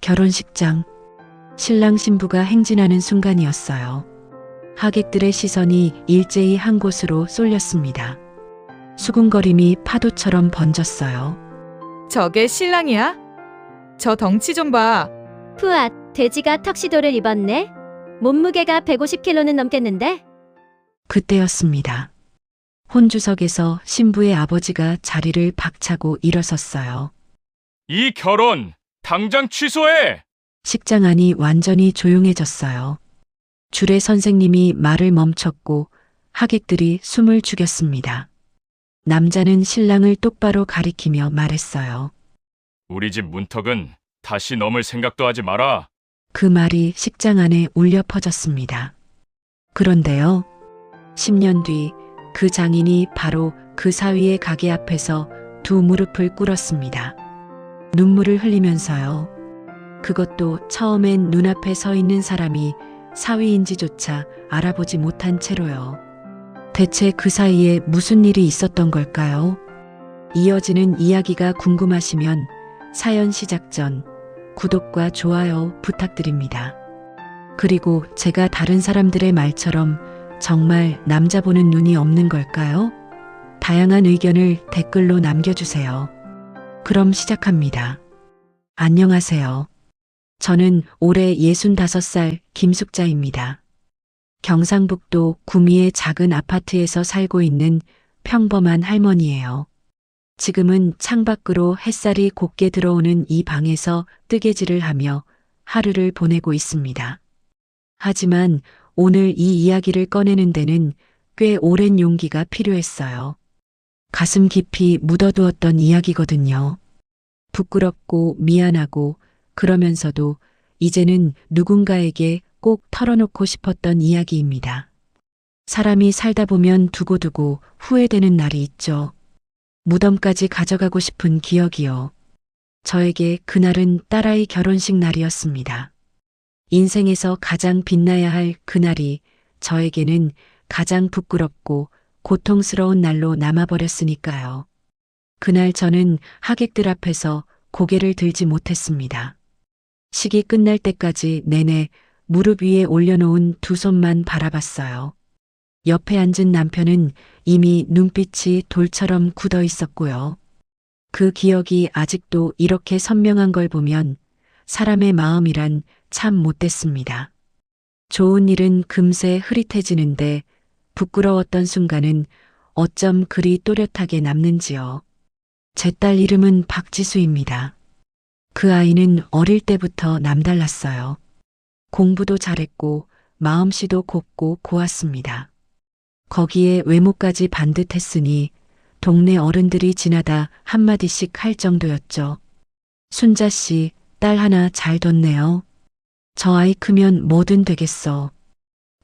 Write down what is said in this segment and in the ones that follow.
결혼식장. 신랑 신부가 행진하는 순간이었어요. 하객들의 시선이 일제히 한 곳으로 쏠렸습니다. 수군거림이 파도처럼 번졌어요. 저게 신랑이야? 저 덩치 좀 봐. 푸앗, 돼지가 턱시도를 입었네? 몸무게가 150kg는 넘겠는데? 그때였습니다. 혼주석에서 신부의 아버지가 자리를 박차고 일어섰어요. 이 결혼 당장 취소해! 식장 안이 완전히 조용해졌어요. 주례 선생님이 말을 멈췄고 하객들이 숨을 죽였습니다. 남자는 신랑을 똑바로 가리키며 말했어요. 우리 집 문턱은 다시 넘을 생각도 하지 마라. 그 말이 식장 안에 울려 퍼졌습니다. 그런데요, 10년 뒤 그 장인이 바로 그 사위의 가게 앞에서 두 무릎을 꿇었습니다. 눈물을 흘리면서요. 그것도 처음엔 눈앞에 서 있는 사람이 사위인지조차 알아보지 못한 채로요. 대체 그 사이에 무슨 일이 있었던 걸까요? 이어지는 이야기가 궁금하시면 사연 시작 전 구독과 좋아요 부탁드립니다. 그리고 제가 다른 사람들의 말처럼 정말 남자 보는 눈이 없는 걸까요? 다양한 의견을 댓글로 남겨주세요. 그럼 시작합니다. 안녕하세요. 저는 올해 65살 김숙자입니다. 경상북도 구미의 작은 아파트에서 살고 있는 평범한 할머니예요. 지금은 창밖으로 햇살이 곱게 들어오는 이 방에서 뜨개질을 하며 하루를 보내고 있습니다. 하지만 오늘 이 이야기를 꺼내는 데는 꽤 오랜 용기가 필요했어요. 가슴 깊이 묻어두었던 이야기거든요. 부끄럽고 미안하고 그러면서도 이제는 누군가에게 꼭 털어놓고 싶었던 이야기입니다. 사람이 살다 보면 두고두고 후회되는 날이 있죠. 무덤까지 가져가고 싶은 기억이요. 저에게 그날은 딸아이 결혼식 날이었습니다. 인생에서 가장 빛나야 할 그날이 저에게는 가장 부끄럽고 고통스러운 날로 남아버렸으니까요. 그날 저는 하객들 앞에서 고개를 들지 못했습니다. 식이 끝날 때까지 내내 무릎 위에 올려놓은 두 손만 바라봤어요. 옆에 앉은 남편은 이미 눈빛이 돌처럼 굳어 있었고요. 그 기억이 아직도 이렇게 선명한 걸 보면 사람의 마음이란 참 못됐습니다. 좋은 일은 금세 흐릿해지는데 부끄러웠던 순간은 어쩜 그리 또렷하게 남는지요. 제 딸 이름은 박지수입니다. 그 아이는 어릴 때부터 남달랐어요. 공부도 잘했고 마음씨도 곱고 고왔습니다. 거기에 외모까지 반듯했으니 동네 어른들이 지나다 한마디씩 할 정도였죠. 순자 씨, 딸 하나 잘 뒀네요. 저 아이 크면 뭐든 되겠어.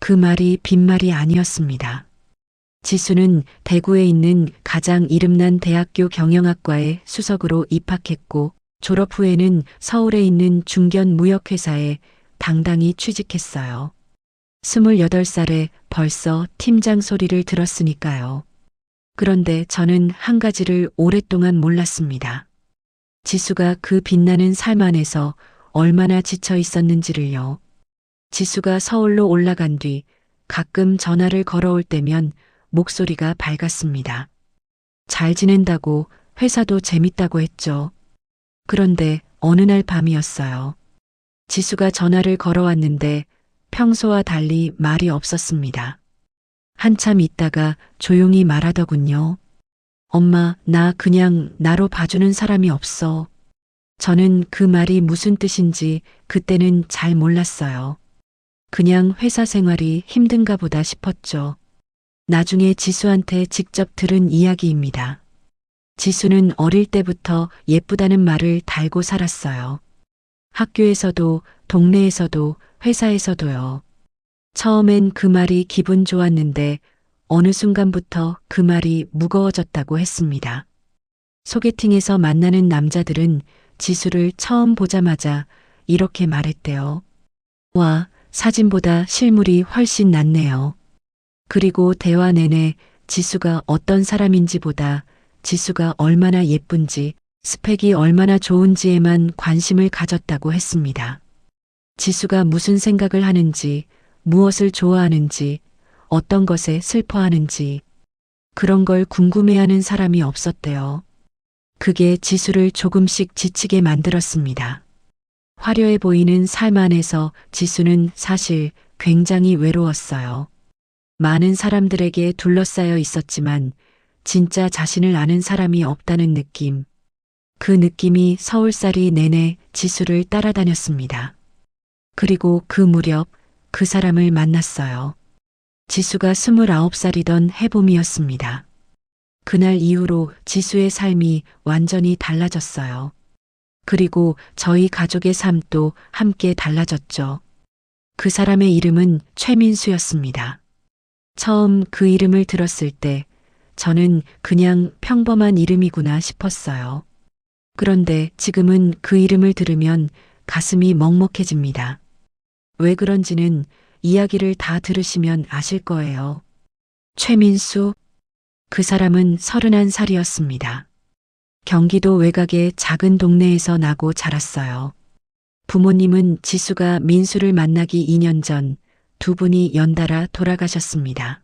그 말이 빈말이 아니었습니다. 지수는 대구에 있는 가장 이름난 대학교 경영학과에 수석으로 입학했고 졸업 후에는 서울에 있는 중견 무역회사에 당당히 취직했어요. 28살에 벌써 팀장 소리를 들었으니까요. 그런데 저는 한 가지를 오랫동안 몰랐습니다. 지수가 그 빛나는 삶 안에서 얼마나 지쳐 있었는지를요. 지수가 서울로 올라간 뒤 가끔 전화를 걸어올 때면 목소리가 밝았습니다. 잘 지낸다고 회사도 재밌다고 했죠. 그런데 어느 날 밤이었어요. 지수가 전화를 걸어왔는데 평소와 달리 말이 없었습니다. 한참 있다가 조용히 말하더군요. 엄마, 나 그냥 나로 봐주는 사람이 없어. 저는 그 말이 무슨 뜻인지 그때는 잘 몰랐어요. 그냥 회사 생활이 힘든가 보다 싶었죠. 나중에 지수한테 직접 들은 이야기입니다. 지수는 어릴 때부터 예쁘다는 말을 달고 살았어요. 학교에서도 동네에서도 회사에서도요. 처음엔 그 말이 기분 좋았는데 어느 순간부터 그 말이 무거워졌다고 했습니다. 소개팅에서 만나는 남자들은 지수를 처음 보자마자 이렇게 말했대요. 와, 사진보다 실물이 훨씬 낫네요. 그리고 대화 내내 지수가 어떤 사람인지보다 지수가 얼마나 예쁜지 스펙이 얼마나 좋은지에만 관심을 가졌다고 했습니다. 지수가 무슨 생각을 하는지, 무엇을 좋아하는지, 어떤 것에 슬퍼하는지, 그런 걸 궁금해하는 사람이 없었대요. 그게 지수를 조금씩 지치게 만들었습니다. 화려해 보이는 삶 안에서 지수는 사실 굉장히 외로웠어요. 많은 사람들에게 둘러싸여 있었지만 진짜 자신을 아는 사람이 없다는 느낌. 그 느낌이 서울살이 내내 지수를 따라다녔습니다. 그리고 그 무렵 그 사람을 만났어요. 지수가 29살이던 해봄이었습니다. 그날 이후로 지수의 삶이 완전히 달라졌어요. 그리고 저희 가족의 삶도 함께 달라졌죠. 그 사람의 이름은 최민수였습니다. 처음 그 이름을 들었을 때 저는 그냥 평범한 이름이구나 싶었어요. 그런데 지금은 그 이름을 들으면 가슴이 먹먹해집니다. 왜 그런지는 이야기를 다 들으시면 아실 거예요. 최민수, 그 사람은 31살이었습니다. 경기도 외곽의 작은 동네에서 나고 자랐어요. 부모님은 지수가 민수를 만나기 2년 전 두 분이 연달아 돌아가셨습니다.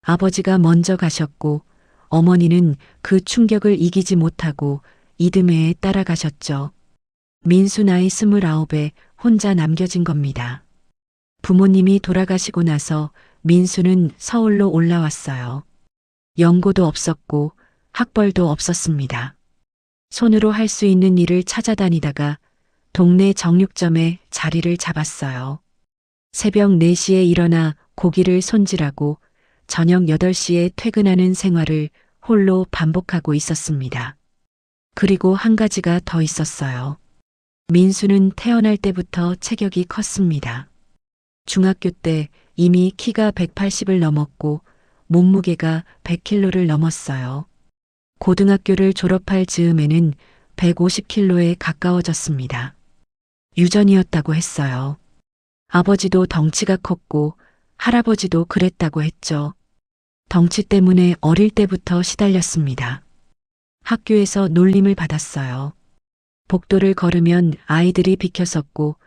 아버지가 먼저 가셨고 어머니는 그 충격을 이기지 못하고 이듬해에 따라가셨죠. 민수 나이 29에 혼자 남겨진 겁니다. 부모님이 돌아가시고 나서 민수는 서울로 올라왔어요. 연고도 없었고 학벌도 없었습니다. 손으로 할 수 있는 일을 찾아다니다가 동네 정육점에 자리를 잡았어요. 새벽 4시에 일어나 고기를 손질하고 저녁 8시에 퇴근하는 생활을 홀로 반복하고 있었습니다. 그리고 한 가지가 더 있었어요. 민수는 태어날 때부터 체격이 컸습니다. 중학교 때 이미 키가 180을 넘었고 몸무게가 100kg를 넘었어요. 고등학교를 졸업할 즈음에는 150kg에 가까워졌습니다. 유전이었다고 했어요. 아버지도 덩치가 컸고 할아버지도 그랬다고 했죠. 덩치 때문에 어릴 때부터 시달렸습니다. 학교에서 놀림을 받았어요. 복도를 걸으면 아이들이 비켜섰고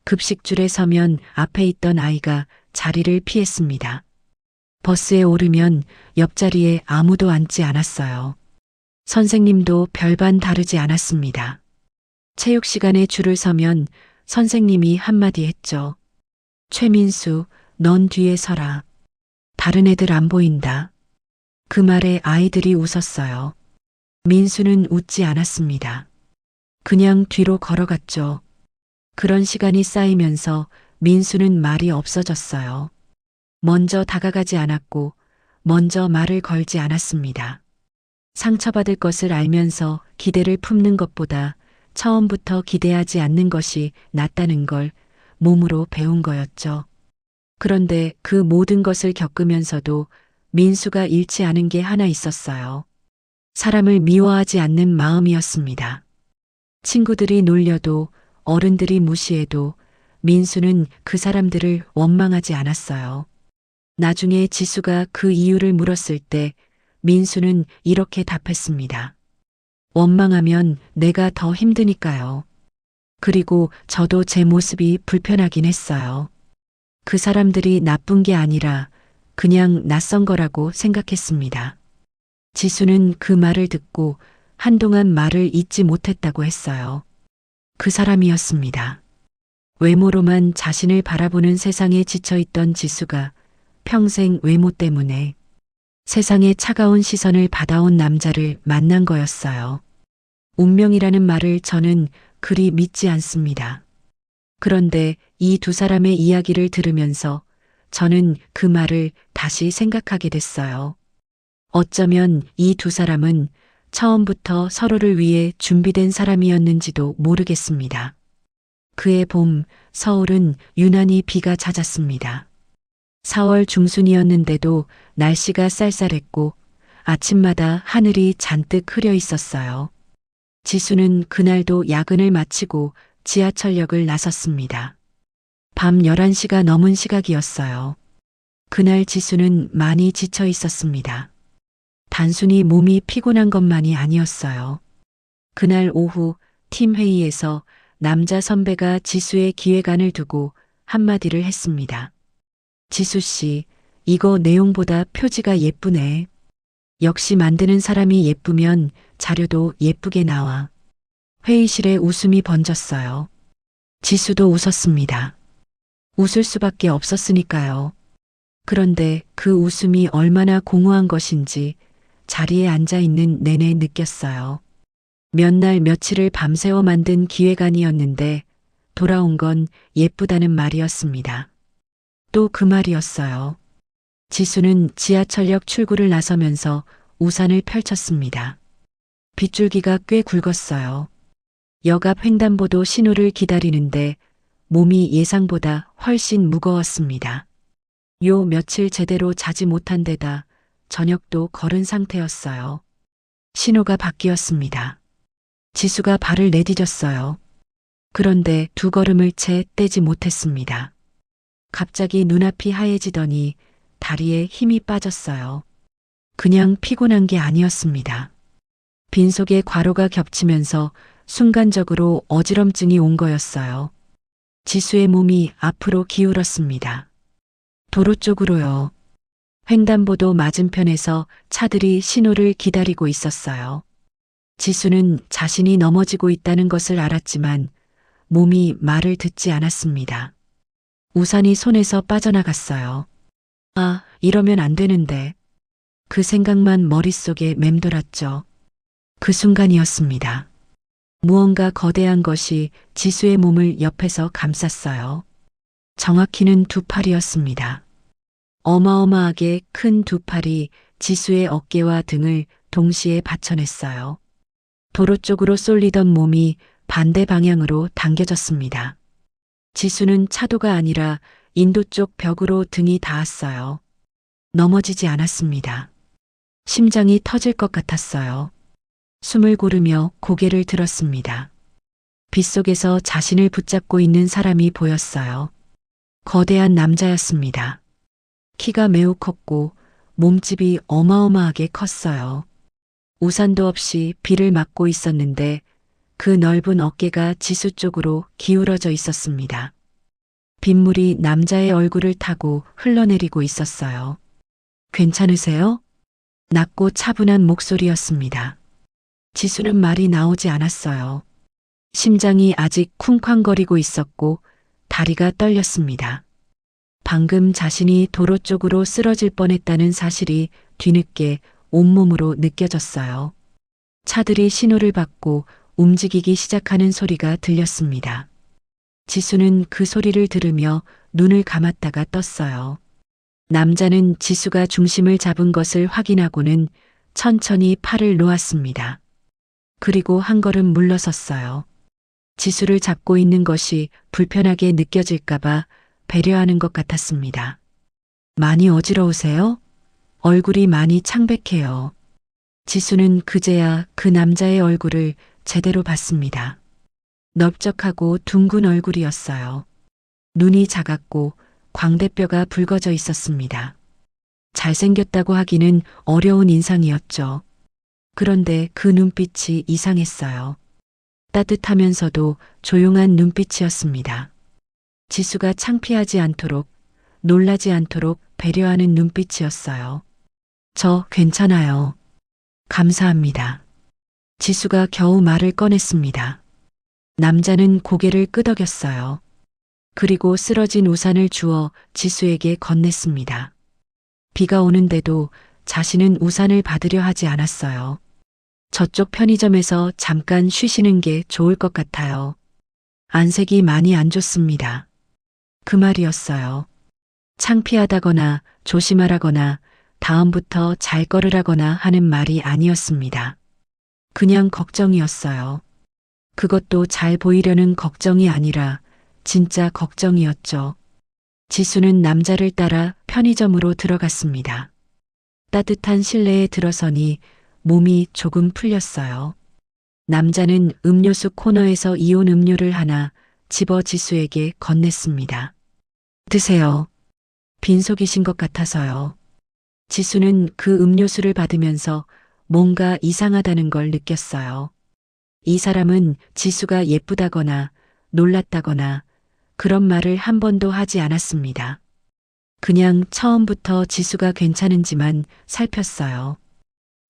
급식줄에 서면 앞에 있던 아이가 자리를 피했습니다. 버스에 오르면 옆자리에 아무도 앉지 않았어요. 선생님도 별반 다르지 않았습니다. 체육 시간에 줄을 서면 선생님이 한마디 했죠. 최민수, 넌 뒤에 서라. 다른 애들 안 보인다. 그 말에 아이들이 웃었어요. 민수는 웃지 않았습니다. 그냥 뒤로 걸어갔죠. 그런 시간이 쌓이면서 민수는 말이 없어졌어요. 먼저 다가가지 않았고 먼저 말을 걸지 않았습니다. 상처받을 것을 알면서 기대를 품는 것보다 처음부터 기대하지 않는 것이 낫다는 걸 몸으로 배운 거였죠. 그런데 그 모든 것을 겪으면서도 민수가 잃지 않은 게 하나 있었어요. 사람을 미워하지 않는 마음이었습니다. 친구들이 놀려도 어른들이 무시해도 민수는 그 사람들을 원망하지 않았어요. 나중에 지수가 그 이유를 물었을 때 민수는 이렇게 답했습니다. 원망하면 내가 더 힘드니까요. 그리고 저도 제 모습이 불편하긴 했어요. 그 사람들이 나쁜 게 아니라 그냥 낯선 거라고 생각했습니다. 지수는 그 말을 듣고 한동안 말을 잇지 못했다고 했어요. 그 사람이었습니다. 외모로만 자신을 바라보는 세상에 지쳐있던 지수가 평생 외모 때문에 세상의 차가운 시선을 받아온 남자를 만난 거였어요. 운명이라는 말을 저는 그리 믿지 않습니다. 그런데 이 두 사람의 이야기를 들으면서 저는 그 말을 다시 생각하게 됐어요. 어쩌면 이 두 사람은 처음부터 서로를 위해 준비된 사람이었는지도 모르겠습니다. 그해 봄, 서울은 유난히 비가 잦았습니다. 4월 중순이었는데도 날씨가 쌀쌀했고 아침마다 하늘이 잔뜩 흐려 있었어요. 지수는 그날도 야근을 마치고 지하철역을 나섰습니다. 밤 11시가 넘은 시각이었어요. 그날 지수는 많이 지쳐 있었습니다. 단순히 몸이 피곤한 것만이 아니었어요. 그날 오후 팀 회의에서 남자 선배가 지수의 기획안을 두고 한마디를 했습니다. 지수 씨, 이거 내용보다 표지가 예쁘네. 역시 만드는 사람이 예쁘면 자료도 예쁘게 나와. 회의실에 웃음이 번졌어요. 지수도 웃었습니다. 웃을 수밖에 없었으니까요. 그런데 그 웃음이 얼마나 공허한 것인지 자리에 앉아 있는 내내 느꼈어요. 몇 날 며칠을 밤새워 만든 기획안이었는데 돌아온 건 예쁘다는 말이었습니다. 또 그 말이었어요. 지수는 지하철역 출구를 나서면서 우산을 펼쳤습니다. 빗줄기가 꽤 굵었어요. 역 앞 횡단보도 신호를 기다리는데 몸이 예상보다 훨씬 무거웠습니다. 요 며칠 제대로 자지 못한 데다 저녁도 거른 상태였어요. 신호가 바뀌었습니다. 지수가 발을 내디뎠어요. 그런데 두 걸음을 채 떼지 못했습니다. 갑자기 눈앞이 하얘지더니 다리에 힘이 빠졌어요. 그냥 피곤한 게 아니었습니다. 빈속에 과로가 겹치면서 순간적으로 어지럼증이 온 거였어요. 지수의 몸이 앞으로 기울었습니다. 도로 쪽으로요. 횡단보도 맞은편에서 차들이 신호를 기다리고 있었어요. 지수는 자신이 넘어지고 있다는 것을 알았지만 몸이 말을 듣지 않았습니다. 우산이 손에서 빠져나갔어요. 아, 이러면 안 되는데. 그 생각만 머릿속에 맴돌았죠. 그 순간이었습니다. 무언가 거대한 것이 지수의 몸을 옆에서 감쌌어요. 정확히는 두 팔이었습니다. 어마어마하게 큰 두 팔이 지수의 어깨와 등을 동시에 받쳐냈어요. 도로 쪽으로 쏠리던 몸이 반대 방향으로 당겨졌습니다. 지수는 차도가 아니라 인도 쪽 벽으로 등이 닿았어요. 넘어지지 않았습니다. 심장이 터질 것 같았어요. 숨을 고르며 고개를 들었습니다. 빗속에서 자신을 붙잡고 있는 사람이 보였어요. 거대한 남자였습니다. 키가 매우 컸고 몸집이 어마어마하게 컸어요. 우산도 없이 비를 맞고 있었는데 그 넓은 어깨가 지수 쪽으로 기울어져 있었습니다. 빗물이 남자의 얼굴을 타고 흘러내리고 있었어요. 괜찮으세요? 낮고 차분한 목소리였습니다. 지수는 말이 나오지 않았어요. 심장이 아직 쿵쾅거리고 있었고 다리가 떨렸습니다. 방금 자신이 도로 쪽으로 쓰러질 뻔했다는 사실이 뒤늦게 온몸으로 느껴졌어요. 차들이 신호를 받고 움직이기 시작하는 소리가 들렸습니다. 지수는 그 소리를 들으며 눈을 감았다가 떴어요. 남자는 지수가 중심을 잡은 것을 확인하고는 천천히 팔을 놓았습니다. 그리고 한 걸음 물러섰어요. 지수를 잡고 있는 것이 불편하게 느껴질까봐 배려하는 것 같았습니다. 많이 어지러우세요? 얼굴이 많이 창백해요. 지수는 그제야 그 남자의 얼굴을 제대로 봤습니다. 넓적하고 둥근 얼굴이었어요. 눈이 작았고 광대뼈가 붉어져 있었습니다. 잘생겼다고 하기는 어려운 인상이었죠. 그런데 그 눈빛이 이상했어요. 따뜻하면서도 조용한 눈빛이었습니다. 지수가 창피하지 않도록, 놀라지 않도록 배려하는 눈빛이었어요. 저 괜찮아요. 감사합니다. 지수가 겨우 말을 꺼냈습니다. 남자는 고개를 끄덕였어요. 그리고 쓰러진 우산을 주워 지수에게 건넸습니다. 비가 오는데도 자신은 우산을 받으려 하지 않았어요. 저쪽 편의점에서 잠깐 쉬시는 게 좋을 것 같아요. 안색이 많이 안 좋습니다. 그 말이었어요. 창피하다거나 조심하라거나 다음부터 잘 걸으라거나 하는 말이 아니었습니다. 그냥 걱정이었어요. 그것도 잘 보이려는 걱정이 아니라 진짜 걱정이었죠. 지수는 남자를 따라 편의점으로 들어갔습니다. 따뜻한 실내에 들어서니 몸이 조금 풀렸어요. 남자는 음료수 코너에서 이온 음료를 하나 집어 지수에게 건넸습니다. 드세요. 빈속이신 것 같아서요. 지수는 그 음료수를 받으면서 뭔가 이상하다는 걸 느꼈어요. 이 사람은 지수가 예쁘다거나 놀랐다거나 그런 말을 한 번도 하지 않았습니다. 그냥 처음부터 지수가 괜찮은지만 살폈어요.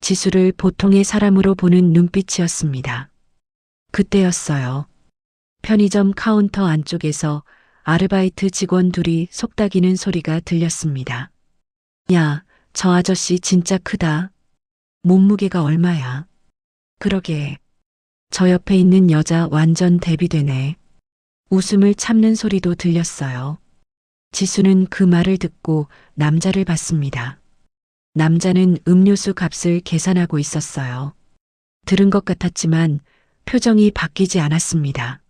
지수를 보통의 사람으로 보는 눈빛이었습니다. 그때였어요. 편의점 카운터 안쪽에서 아르바이트 직원 둘이 속닥이는 소리가 들렸습니다. 야, 저 아저씨 진짜 크다. 몸무게가 얼마야? 그러게. 저 옆에 있는 여자 완전 대비되네. 웃음을 참는 소리도 들렸어요. 지수는 그 말을 듣고 남자를 봤습니다. 남자는 음료수 값을 계산하고 있었어요. 들은 것 같았지만 표정이 바뀌지 않았습니다.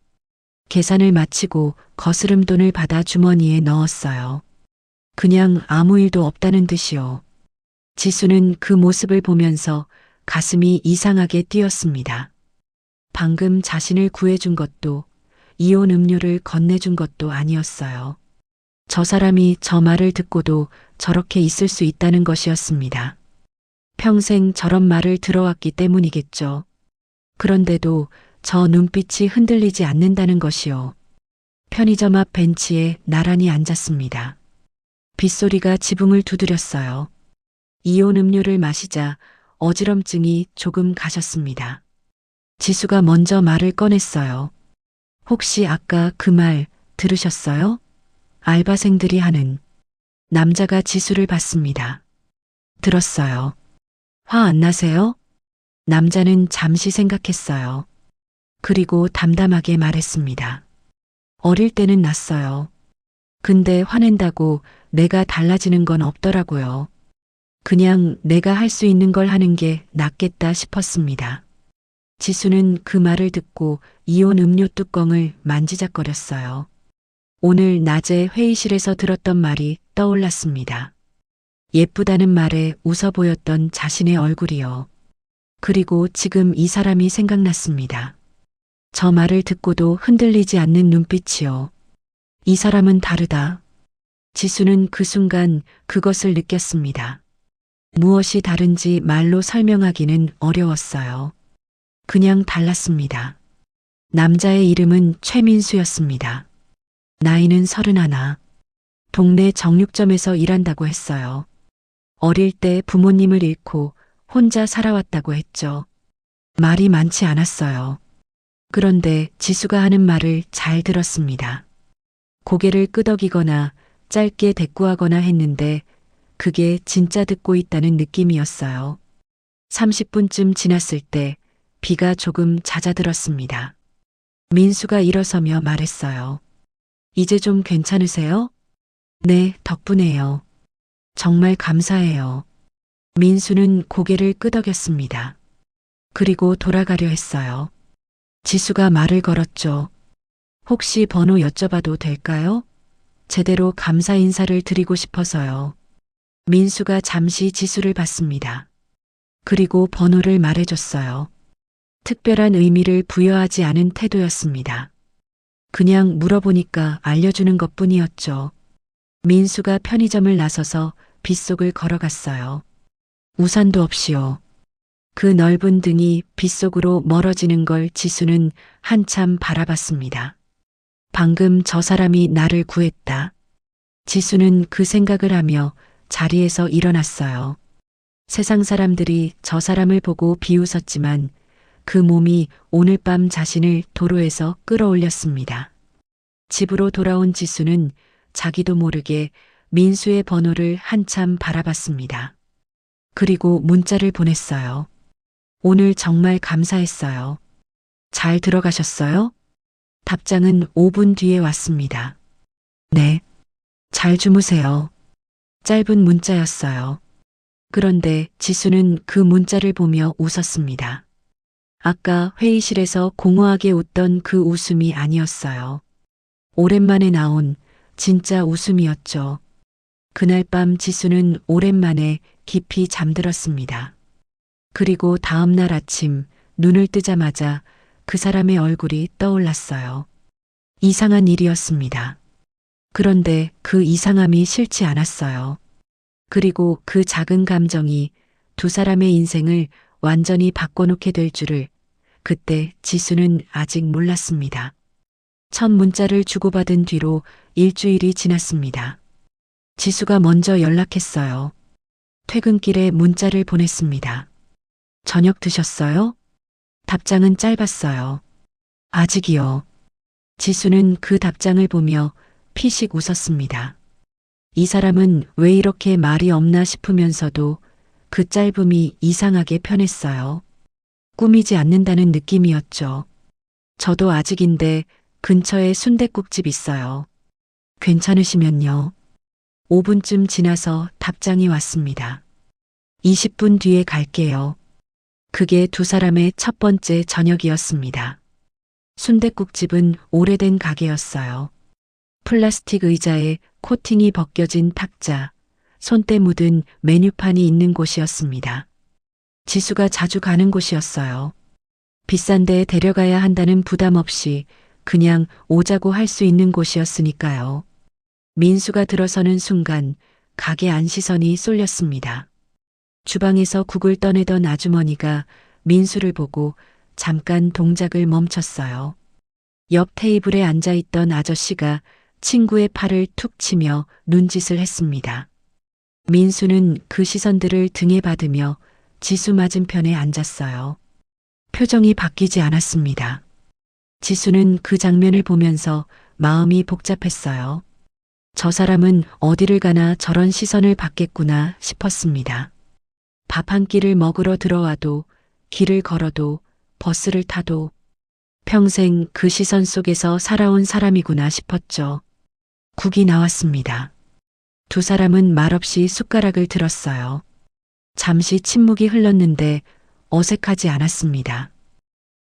계산을 마치고 거스름 돈을 받아 주머니에 넣었어요. 그냥 아무 일도 없다는 듯이요. 지수는 그 모습을 보면서 가슴이 이상하게 뛰었습니다. 방금 자신을 구해준 것도 이온 음료를 건네준 것도 아니었어요. 저 사람이 저 말을 듣고도 저렇게 있을 수 있다는 것이었습니다. 평생 저런 말을 들어왔기 때문이겠죠. 그런데도 저 눈빛이 흔들리지 않는다는 것이요. 편의점 앞 벤치에 나란히 앉았습니다. 빗소리가 지붕을 두드렸어요. 이온 음료를 마시자 어지럼증이 조금 가셨습니다. 지수가 먼저 말을 꺼냈어요. 혹시 아까 그 말 들으셨어요? 알바생들이 하는. 남자가 지수를 봤습니다. 들었어요. 화 안 나세요? 남자는 잠시 생각했어요. 그리고 담담하게 말했습니다. 어릴 때는 났어요. 근데 화낸다고 내가 달라지는 건 없더라고요. 그냥 내가 할 수 있는 걸 하는 게 낫겠다 싶었습니다. 지수는 그 말을 듣고 이온 음료 뚜껑을 만지작거렸어요. 오늘 낮에 회의실에서 들었던 말이 떠올랐습니다. 예쁘다는 말에 웃어 보였던 자신의 얼굴이요. 그리고 지금 이 사람이 생각났습니다. 저 말을 듣고도 흔들리지 않는 눈빛이요. 이 사람은 다르다. 지수는 그 순간 그것을 느꼈습니다. 무엇이 다른지 말로 설명하기는 어려웠어요. 그냥 달랐습니다. 남자의 이름은 최민수였습니다. 나이는 31. 동네 정육점에서 일한다고 했어요. 어릴 때 부모님을 잃고 혼자 살아왔다고 했죠. 말이 많지 않았어요. 그런데 지수가 하는 말을 잘 들었습니다. 고개를 끄덕이거나 짧게 대꾸하거나 했는데 그게 진짜 듣고 있다는 느낌이었어요. 30분쯤 지났을 때 비가 조금 잦아들었습니다. 민수가 일어서며 말했어요. 이제 좀 괜찮으세요? 네, 덕분에요. 정말 감사해요. 민수는 고개를 끄덕였습니다. 그리고 돌아가려 했어요. 지수가 말을 걸었죠. 혹시 번호 여쭤봐도 될까요? 제대로 감사 인사를 드리고 싶어서요. 민수가 잠시 지수를 봤습니다. 그리고 번호를 말해줬어요. 특별한 의미를 부여하지 않은 태도였습니다. 그냥 물어보니까 알려주는 것뿐이었죠. 민수가 편의점을 나서서 빗속을 걸어갔어요. 우산도 없이요. 그 넓은 등이 빗속으로 멀어지는 걸 지수는 한참 바라봤습니다. 방금 저 사람이 나를 구했다. 지수는 그 생각을 하며 자리에서 일어났어요. 세상 사람들이 저 사람을 보고 비웃었지만 그 몸이 오늘 밤 자신을 도로에서 끌어올렸습니다. 집으로 돌아온 지수는 자기도 모르게 민수의 번호를 한참 바라봤습니다. 그리고 문자를 보냈어요. 오늘 정말 감사했어요. 잘 들어가셨어요? 답장은 5분 뒤에 왔습니다. 네. 잘 주무세요. 짧은 문자였어요. 그런데 지수는 그 문자를 보며 웃었습니다. 아까 회의실에서 공허하게 웃던 그 웃음이 아니었어요. 오랜만에 나온 진짜 웃음이었죠. 그날 밤 지수는 오랜만에 깊이 잠들었습니다. 그리고 다음 날 아침 눈을 뜨자마자 그 사람의 얼굴이 떠올랐어요. 이상한 일이었습니다. 그런데 그 이상함이 싫지 않았어요. 그리고 그 작은 감정이 두 사람의 인생을 완전히 바꿔놓게 될 줄을 그때 지수는 아직 몰랐습니다. 첫 문자를 주고받은 뒤로 일주일이 지났습니다. 지수가 먼저 연락했어요. 퇴근길에 문자를 보냈습니다. 저녁 드셨어요? 답장은 짧았어요. 아직이요. 지수는 그 답장을 보며 피식 웃었습니다. 이 사람은 왜 이렇게 말이 없나 싶으면서도 그 짧음이 이상하게 편했어요. 꾸미지 않는다는 느낌이었죠. 저도 아직인데 근처에 순댓국집 있어요. 괜찮으시면요. 5분쯤 지나서 답장이 왔습니다. 20분 뒤에 갈게요. 그게 두 사람의 첫 번째 저녁이었습니다. 순댓국집은 오래된 가게였어요. 플라스틱 의자에 코팅이 벗겨진 탁자, 손때 묻은 메뉴판이 있는 곳이었습니다. 지수가 자주 가는 곳이었어요. 비싼 데 데려가야 한다는 부담 없이 그냥 오자고 할 수 있는 곳이었으니까요. 민수가 들어서는 순간 가게 안 시선이 쏠렸습니다. 주방에서 국을 떠내던 아주머니가 민수를 보고 잠깐 동작을 멈췄어요. 옆 테이블에 앉아있던 아저씨가 친구의 팔을 툭 치며 눈짓을 했습니다. 민수는 그 시선들을 등에 받으며 지수 맞은편에 앉았어요. 표정이 바뀌지 않았습니다. 지수는 그 장면을 보면서 마음이 복잡했어요. 저 사람은 어디를 가나 저런 시선을 받겠구나 싶었습니다. 밥 한 끼를 먹으러 들어와도, 길을 걸어도, 버스를 타도 평생 그 시선 속에서 살아온 사람이구나 싶었죠. 국이 나왔습니다. 두 사람은 말없이 숟가락을 들었어요. 잠시 침묵이 흘렀는데 어색하지 않았습니다.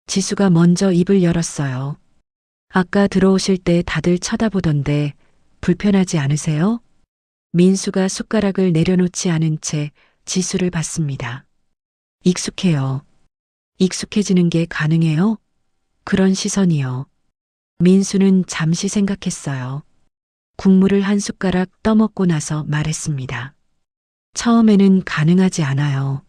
지수가 먼저 입을 열었어요. 아까 들어오실 때 다들 쳐다보던데 불편하지 않으세요? 민수가 숟가락을 내려놓지 않은 채 지수를 봤습니다. 익숙해요. 익숙해지는 게 가능해요? 그런 시선이요. 민수는 잠시 생각했어요. 국물을 한 숟가락 떠먹고 나서 말했습니다. 처음에는 가능하지 않아요.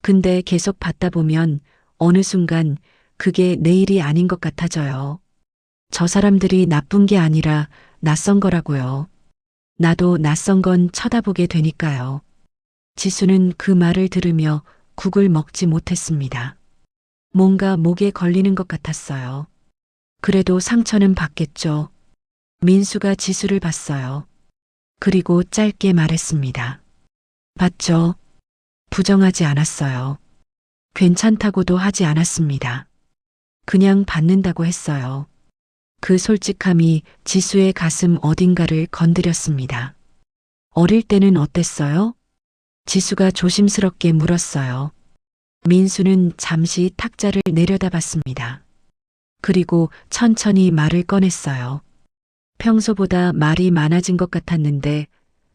근데 계속 받다 보면 어느 순간 그게 내 일이 아닌 것 같아져요. 저 사람들이 나쁜 게 아니라 낯선 거라고요. 나도 낯선 건 쳐다보게 되니까요. 지수는 그 말을 들으며 국을 먹지 못했습니다. 뭔가 목에 걸리는 것 같았어요. 그래도 상처는 받겠죠. 민수가 지수를 봤어요. 그리고 짧게 말했습니다. 봤죠? 부정하지 않았어요. 괜찮다고도 하지 않았습니다. 그냥 받는다고 했어요. 그 솔직함이 지수의 가슴 어딘가를 건드렸습니다. 어릴 때는 어땠어요? 지수가 조심스럽게 물었어요. 민수는 잠시 탁자를 내려다봤습니다. 그리고 천천히 말을 꺼냈어요. 평소보다 말이 많아진 것 같았는데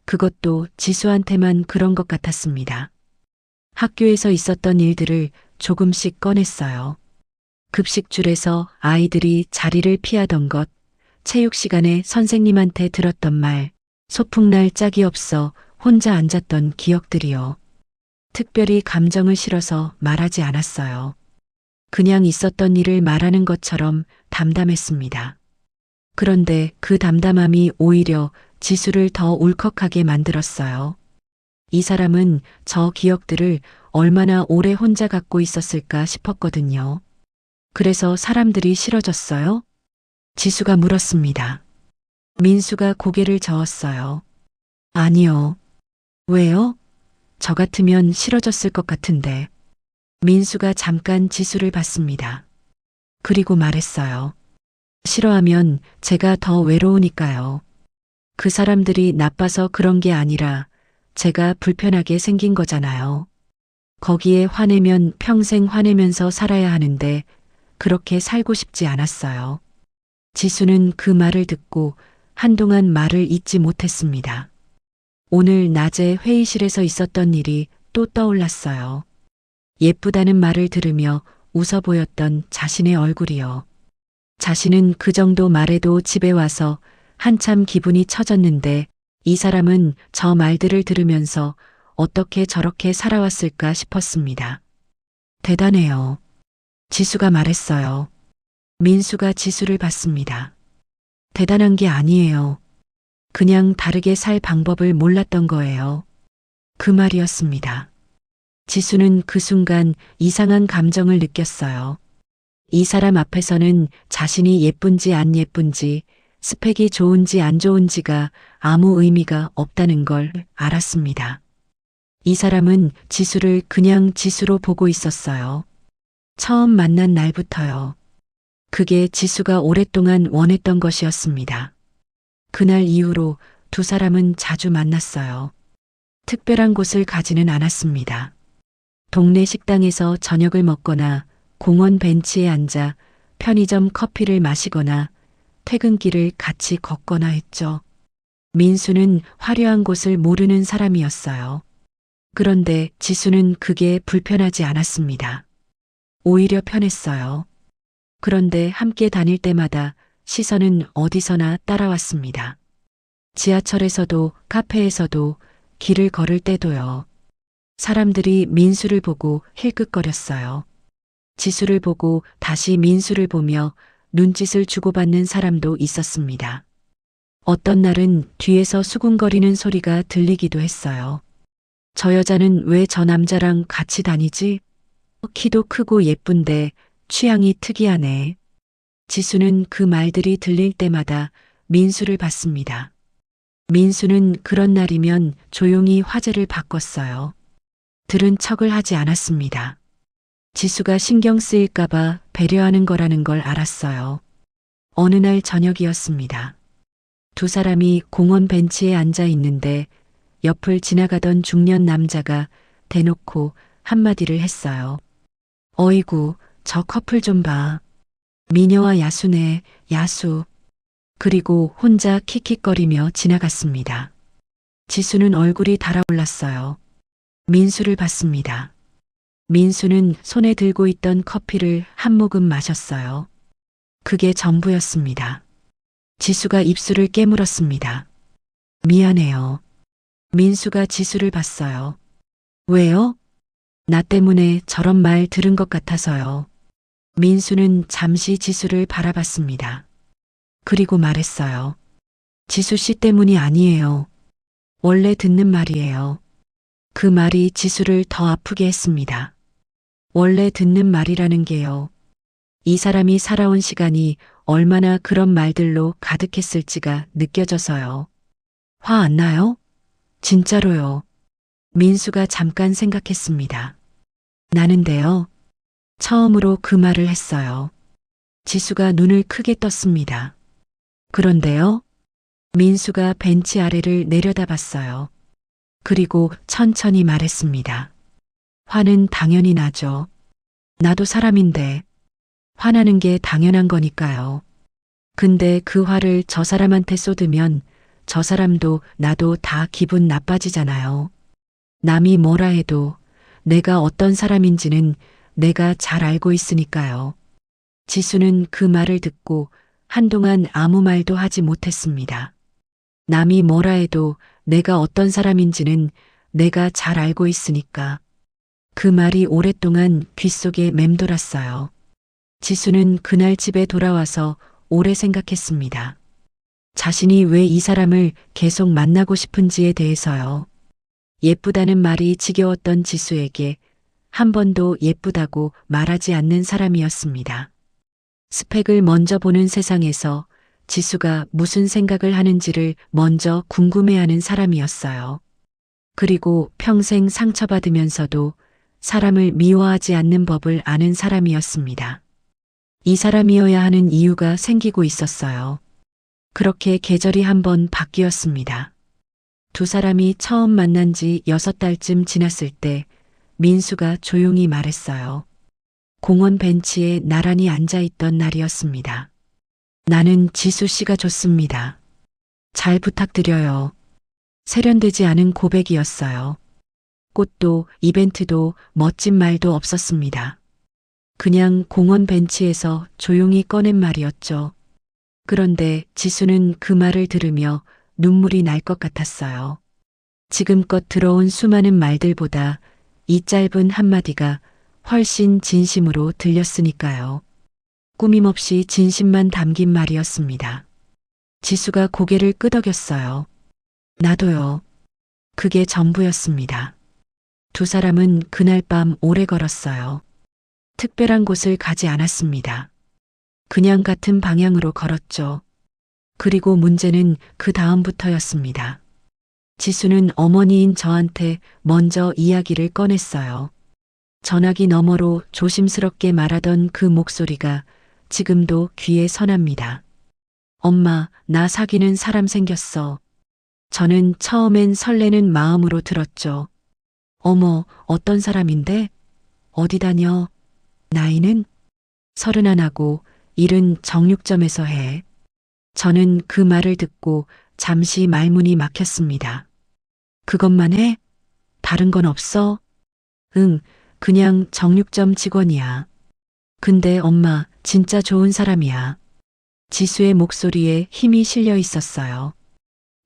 그것도 지수한테만 그런 것 같았습니다. 학교에서 있었던 일들을 조금씩 꺼냈어요. 급식줄에서 아이들이 자리를 피하던 것, 체육 시간에 선생님한테 들었던 말, 소풍날 짝이 없어 혼자 앉았던 기억들이요. 특별히 감정을 실어서 말하지 않았어요. 그냥 있었던 일을 말하는 것처럼 담담했습니다. 그런데 그 담담함이 오히려 지수를 더 울컥하게 만들었어요. 이 사람은 저 기억들을 얼마나 오래 혼자 갖고 있었을까 싶었거든요. 그래서 사람들이 싫어졌어요? 지수가 물었습니다. 민수가 고개를 저었어요. 아니요. 왜요? 저 같으면 싫어졌을 것 같은데. 민수가 잠깐 지수를 봤습니다. 그리고 말했어요. 싫어하면 제가 더 외로우니까요. 그 사람들이 나빠서 그런 게 아니라 제가 불편하게 생긴 거잖아요. 거기에 화내면 평생 화내면서 살아야 하는데 그렇게 살고 싶지 않았어요. 지수는 그 말을 듣고 한동안 말을 잇지 못했습니다. 오늘 낮에 회의실에서 있었던 일이 또 떠올랐어요. 예쁘다는 말을 들으며 웃어 보였던 자신의 얼굴이요. 자신은 그 정도 말에도 집에 와서 한참 기분이 처졌는데 이 사람은 저 말들을 들으면서 어떻게 저렇게 살아왔을까 싶었습니다. 대단해요. 지수가 말했어요. 민수가 지수를 봤습니다. 대단한 게 아니에요. 그냥 다르게 살 방법을 몰랐던 거예요. 그 말이었습니다. 지수는 그 순간 이상한 감정을 느꼈어요. 이 사람 앞에서는 자신이 예쁜지 안 예쁜지, 스펙이 좋은지 안 좋은지가 아무 의미가 없다는 걸 알았습니다. 이 사람은 지수를 그냥 지수로 보고 있었어요. 처음 만난 날부터요. 그게 지수가 오랫동안 원했던 것이었습니다. 그날 이후로 두 사람은 자주 만났어요. 특별한 곳을 가지는 않았습니다. 동네 식당에서 저녁을 먹거나 공원 벤치에 앉아 편의점 커피를 마시거나 퇴근길을 같이 걷거나 했죠. 민수는 화려한 곳을 모르는 사람이었어요. 그런데 지수는 그게 불편하지 않았습니다. 오히려 편했어요. 그런데 함께 다닐 때마다 시선은 어디서나 따라왔습니다. 지하철에서도 카페에서도 길을 걸을 때도요. 사람들이 민수를 보고 힐끗거렸어요. 지수를 보고 다시 민수를 보며 눈짓을 주고받는 사람도 있었습니다. 어떤 날은 뒤에서 수군거리는 소리가 들리기도 했어요. 저 여자는 왜 저 남자랑 같이 다니지? 키도 크고 예쁜데 취향이 특이하네. 지수는 그 말들이 들릴 때마다 민수를 봤습니다. 민수는 그런 날이면 조용히 화제를 바꿨어요. 들은 척을 하지 않았습니다. 지수가 신경 쓰일까봐 배려하는 거라는 걸 알았어요. 어느 날 저녁이었습니다. 두 사람이 공원 벤치에 앉아 있는데 옆을 지나가던 중년 남자가 대놓고 한마디를 했어요. 어이구, 저 커플 좀 봐. 미녀와 야수네, 야수. 그리고 혼자 킥킥거리며 지나갔습니다. 지수는 얼굴이 달아올랐어요. 민수를 봤습니다. 민수는 손에 들고 있던 커피를 한 모금 마셨어요. 그게 전부였습니다. 지수가 입술을 깨물었습니다. 미안해요. 민수가 지수를 봤어요. 왜요? 나 때문에 저런 말 들은 것 같아서요. 민수는 잠시 지수를 바라봤습니다. 그리고 말했어요. 지수 씨 때문이 아니에요. 원래 듣는 말이에요. 그 말이 지수를 더 아프게 했습니다. 원래 듣는 말이라는 게요. 이 사람이 살아온 시간이 얼마나 그런 말들로 가득했을지가 느껴져서요. 화 안 나요? 진짜로요. 민수가 잠깐 생각했습니다. 나는데요. 처음으로 그 말을 했어요. 지수가 눈을 크게 떴습니다. 그런데요. 민수가 벤치 아래를 내려다봤어요. 그리고 천천히 말했습니다. 화는 당연히 나죠. 나도 사람인데 화나는 게 당연한 거니까요. 근데 그 화를 저 사람한테 쏟으면 저 사람도 나도 다 기분 나빠지잖아요. 남이 뭐라 해도 내가 어떤 사람인지는 내가 잘 알고 있으니까요. 지수는 그 말을 듣고 한동안 아무 말도 하지 못했습니다. 남이 뭐라 해도 내가 어떤 사람인지는 내가 잘 알고 있으니까. 그 말이 오랫동안 귓속에 맴돌았어요. 지수는 그날 집에 돌아와서 오래 생각했습니다. 자신이 왜 이 사람을 계속 만나고 싶은지에 대해서요. 예쁘다는 말이 지겨웠던 지수에게 한 번도 예쁘다고 말하지 않는 사람이었습니다. 스펙을 먼저 보는 세상에서 지수가 무슨 생각을 하는지를 먼저 궁금해하는 사람이었어요. 그리고 평생 상처받으면서도 사람을 미워하지 않는 법을 아는 사람이었습니다. 이 사람이어야 하는 이유가 생기고 있었어요. 그렇게 계절이 한번 바뀌었습니다. 두 사람이 처음 만난 지 6달쯤 지났을 때 민수가 조용히 말했어요. 공원 벤치에 나란히 앉아있던 날이었습니다. 나는 지수 씨가 좋습니다. 잘 부탁드려요. 세련되지 않은 고백이었어요. 꽃도 이벤트도 멋진 말도 없었습니다. 그냥 공원 벤치에서 조용히 꺼낸 말이었죠. 그런데 지수는 그 말을 들으며 눈물이 날 것 같았어요. 지금껏 들어온 수많은 말들보다 이 짧은 한마디가 훨씬 진심으로 들렸으니까요. 꾸밈없이 진심만 담긴 말이었습니다. 지수가 고개를 끄덕였어요. 나도요. 그게 전부였습니다. 두 사람은 그날 밤 오래 걸었어요. 특별한 곳을 가지 않았습니다. 그냥 같은 방향으로 걸었죠. 그리고 문제는 그 다음부터였습니다. 지수는 어머니인 저한테 먼저 이야기를 꺼냈어요. 전화기 너머로 조심스럽게 말하던 그 목소리가 지금도 귀에 선합니다. 엄마, 나 사귀는 사람 생겼어. 저는 처음엔 설레는 마음으로 들었죠. 어머, 어떤 사람인데? 어디 다녀? 나이는? 31하고 일은 정육점에서 해. 저는 그 말을 듣고 잠시 말문이 막혔습니다. 그것만 해? 다른 건 없어? 응, 그냥 정육점 직원이야. 근데 엄마, 진짜 좋은 사람이야. 지수의 목소리에 힘이 실려 있었어요.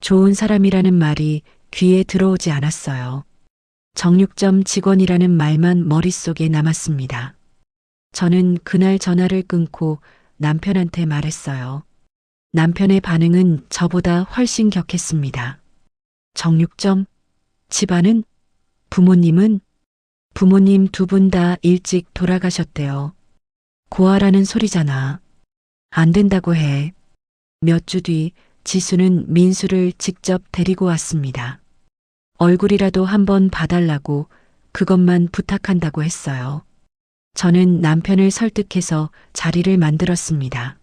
좋은 사람이라는 말이 귀에 들어오지 않았어요. 정육점 직원이라는 말만 머릿속에 남았습니다. 저는 그날 전화를 끊고 남편한테 말했어요. 남편의 반응은 저보다 훨씬 격했습니다. 정육점? 집안은? 부모님은? 부모님 두 분 다 일찍 돌아가셨대요. 고아라는 소리잖아. 안 된다고 해. 몇 주 뒤 지수는 민수를 직접 데리고 왔습니다. 얼굴이라도 한번 봐달라고 그것만 부탁한다고 했어요. 저는 남편을 설득해서 자리를 만들었습니다.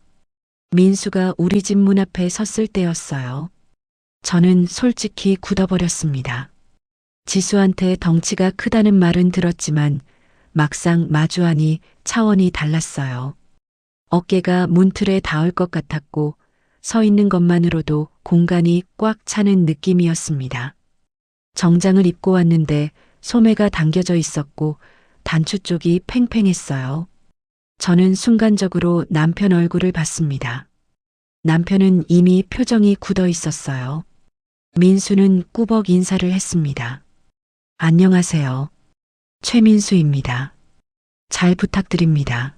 민수가 우리 집 문 앞에 섰을 때였어요. 저는 솔직히 굳어버렸습니다. 지수한테 덩치가 크다는 말은 들었지만 막상 마주하니 차원이 달랐어요. 어깨가 문틀에 닿을 것 같았고 서 있는 것만으로도 공간이 꽉 차는 느낌이었습니다. 정장을 입고 왔는데 소매가 당겨져 있었고 단추 쪽이 팽팽했어요. 저는 순간적으로 남편 얼굴을 봤습니다. 남편은 이미 표정이 굳어 있었어요. 민수는 꾸벅 인사를 했습니다. 안녕하세요. 최민수입니다. 잘 부탁드립니다.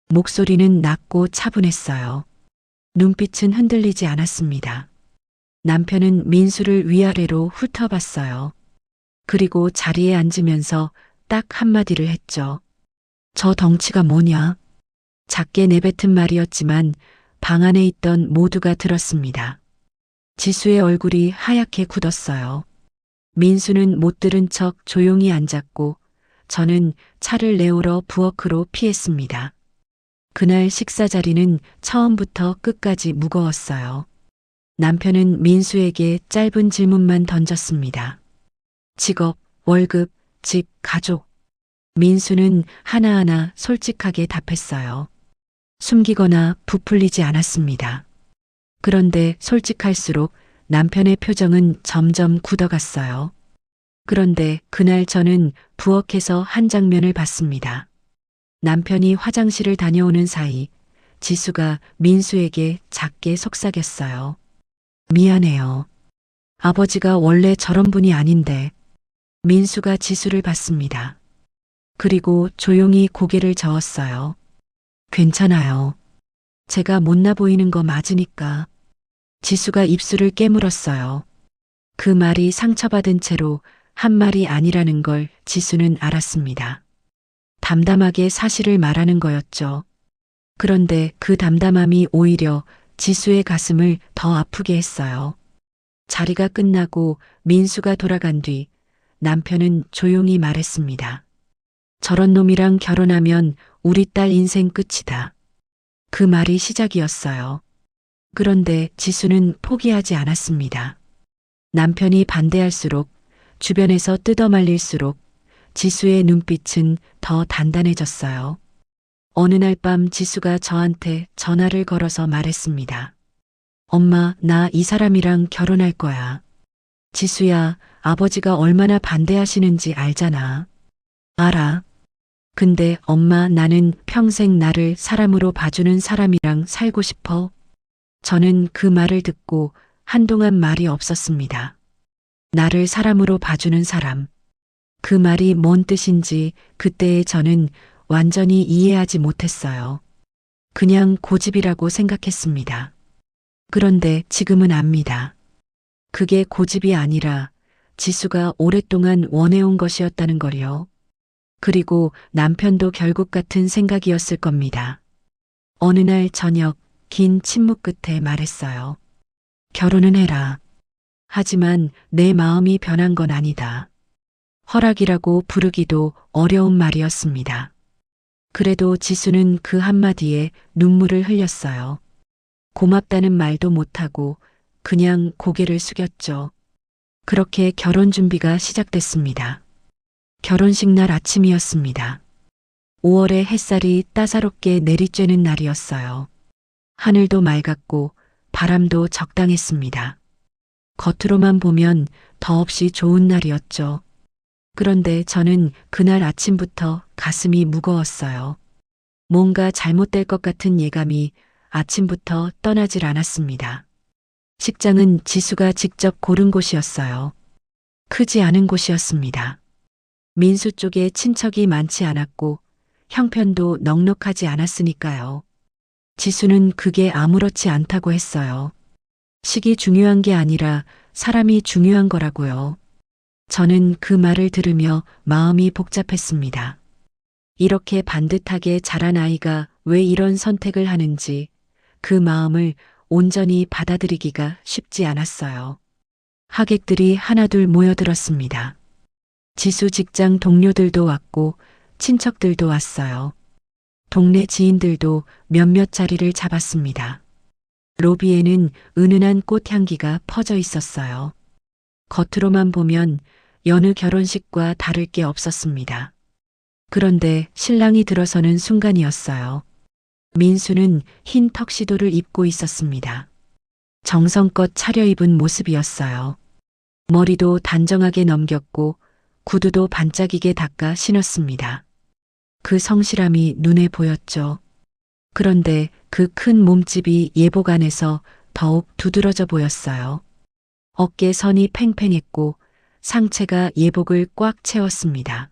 목소리는 낮고 차분했어요. 눈빛은 흔들리지 않았습니다. 남편은 민수를 위아래로 훑어봤어요. 그리고 자리에 앉으면서 딱 한마디를 했죠. 저 덩치가 뭐냐? 작게 내뱉은 말이었지만 방 안에 있던 모두가 들었습니다. 지수의 얼굴이 하얗게 굳었어요. 민수는 못 들은 척 조용히 앉았고 저는 차를 내오러 부엌으로 피했습니다. 그날 식사 자리는 처음부터 끝까지 무거웠어요. 남편은 민수에게 짧은 질문만 던졌습니다. 직업, 월급, 집, 가족. 민수는 하나하나 솔직하게 답했어요. 숨기거나 부풀리지 않았습니다. 그런데 솔직할수록 남편의 표정은 점점 굳어갔어요. 그런데 그날 저는 부엌에서 한 장면을 봤습니다. 남편이 화장실을 다녀오는 사이 지수가 민수에게 작게 속삭였어요. 미안해요. 아버지가 원래 저런 분이 아닌데. 민수가 지수를 봤습니다. 그리고 조용히 고개를 저었어요. 괜찮아요. 제가 못나 보이는 거 맞으니까. 지수가 입술을 깨물었어요. 그 말이 상처받은 채로 한 말이 아니라는 걸 지수는 알았습니다. 담담하게 사실을 말하는 거였죠. 그런데 그 담담함이 오히려 지수의 가슴을 더 아프게 했어요. 자리가 끝나고 민수가 돌아간 뒤 남편은 조용히 말했습니다. 저런 놈이랑 결혼하면 우리 딸 인생 끝이다. 그 말이 시작이었어요. 그런데 지수는 포기하지 않았습니다. 남편이 반대할수록 주변에서 뜯어말릴수록 지수의 눈빛은 더 단단해졌어요. 어느 날 밤 지수가 저한테 전화를 걸어서 말했습니다. 엄마, 나 이 사람이랑 결혼할 거야. 지수야, 아버지가 얼마나 반대하시는지 알잖아. 알아. 근데 엄마, 나는 평생 나를 사람으로 봐주는 사람이랑 살고 싶어. 저는 그 말을 듣고 한동안 말이 없었습니다. 나를 사람으로 봐주는 사람. 그 말이 뭔 뜻인지 그때의 저는 완전히 이해하지 못했어요. 그냥 고집이라고 생각했습니다. 그런데 지금은 압니다. 그게 고집이 아니라 지수가 오랫동안 원해온 것이었다는 걸요. 그리고 남편도 결국 같은 생각이었을 겁니다. 어느 날 저녁 긴 침묵 끝에 말했어요. 결혼은 해라. 하지만 내 마음이 변한 건 아니다. 허락이라고 부르기도 어려운 말이었습니다. 그래도 지수는 그 한마디에 눈물을 흘렸어요. 고맙다는 말도 못하고 그냥 고개를 숙였죠. 그렇게 결혼 준비가 시작됐습니다. 결혼식 날 아침이었습니다. 5월의 햇살이 따사롭게 내리쬐는 날이었어요. 하늘도 맑았고 바람도 적당했습니다. 겉으로만 보면 더없이 좋은 날이었죠. 그런데 저는 그날 아침부터 가슴이 무거웠어요. 뭔가 잘못될 것 같은 예감이 아침부터 떠나질 않았습니다. 식장은 지수가 직접 고른 곳이었어요. 크지 않은 곳이었습니다. 민수 쪽에 친척이 많지 않았고 형편도 넉넉하지 않았으니까요. 지수는 그게 아무렇지 않다고 했어요. 식이 중요한 게 아니라 사람이 중요한 거라고요. 저는 그 말을 들으며 마음이 복잡했습니다. 이렇게 반듯하게 자란 아이가 왜 이런 선택을 하는지 그 마음을 온전히 받아들이기가 쉽지 않았어요. 하객들이 하나둘 모여들었습니다. 지수 직장 동료들도 왔고 친척들도 왔어요. 동네 지인들도 몇몇 자리를 잡았습니다. 로비에는 은은한 꽃향기가 퍼져 있었어요. 겉으로만 보면 여느 결혼식과 다를 게 없었습니다. 그런데 신랑이 들어서는 순간이었어요. 민수는 흰 턱시도를 입고 있었습니다. 정성껏 차려입은 모습이었어요. 머리도 단정하게 넘겼고 구두도 반짝이게 닦아 신었습니다. 그 성실함이 눈에 보였죠. 그런데 그 큰 몸집이 예복 안에서 더욱 두드러져 보였어요. 어깨 선이 팽팽했고 상체가 예복을 꽉 채웠습니다.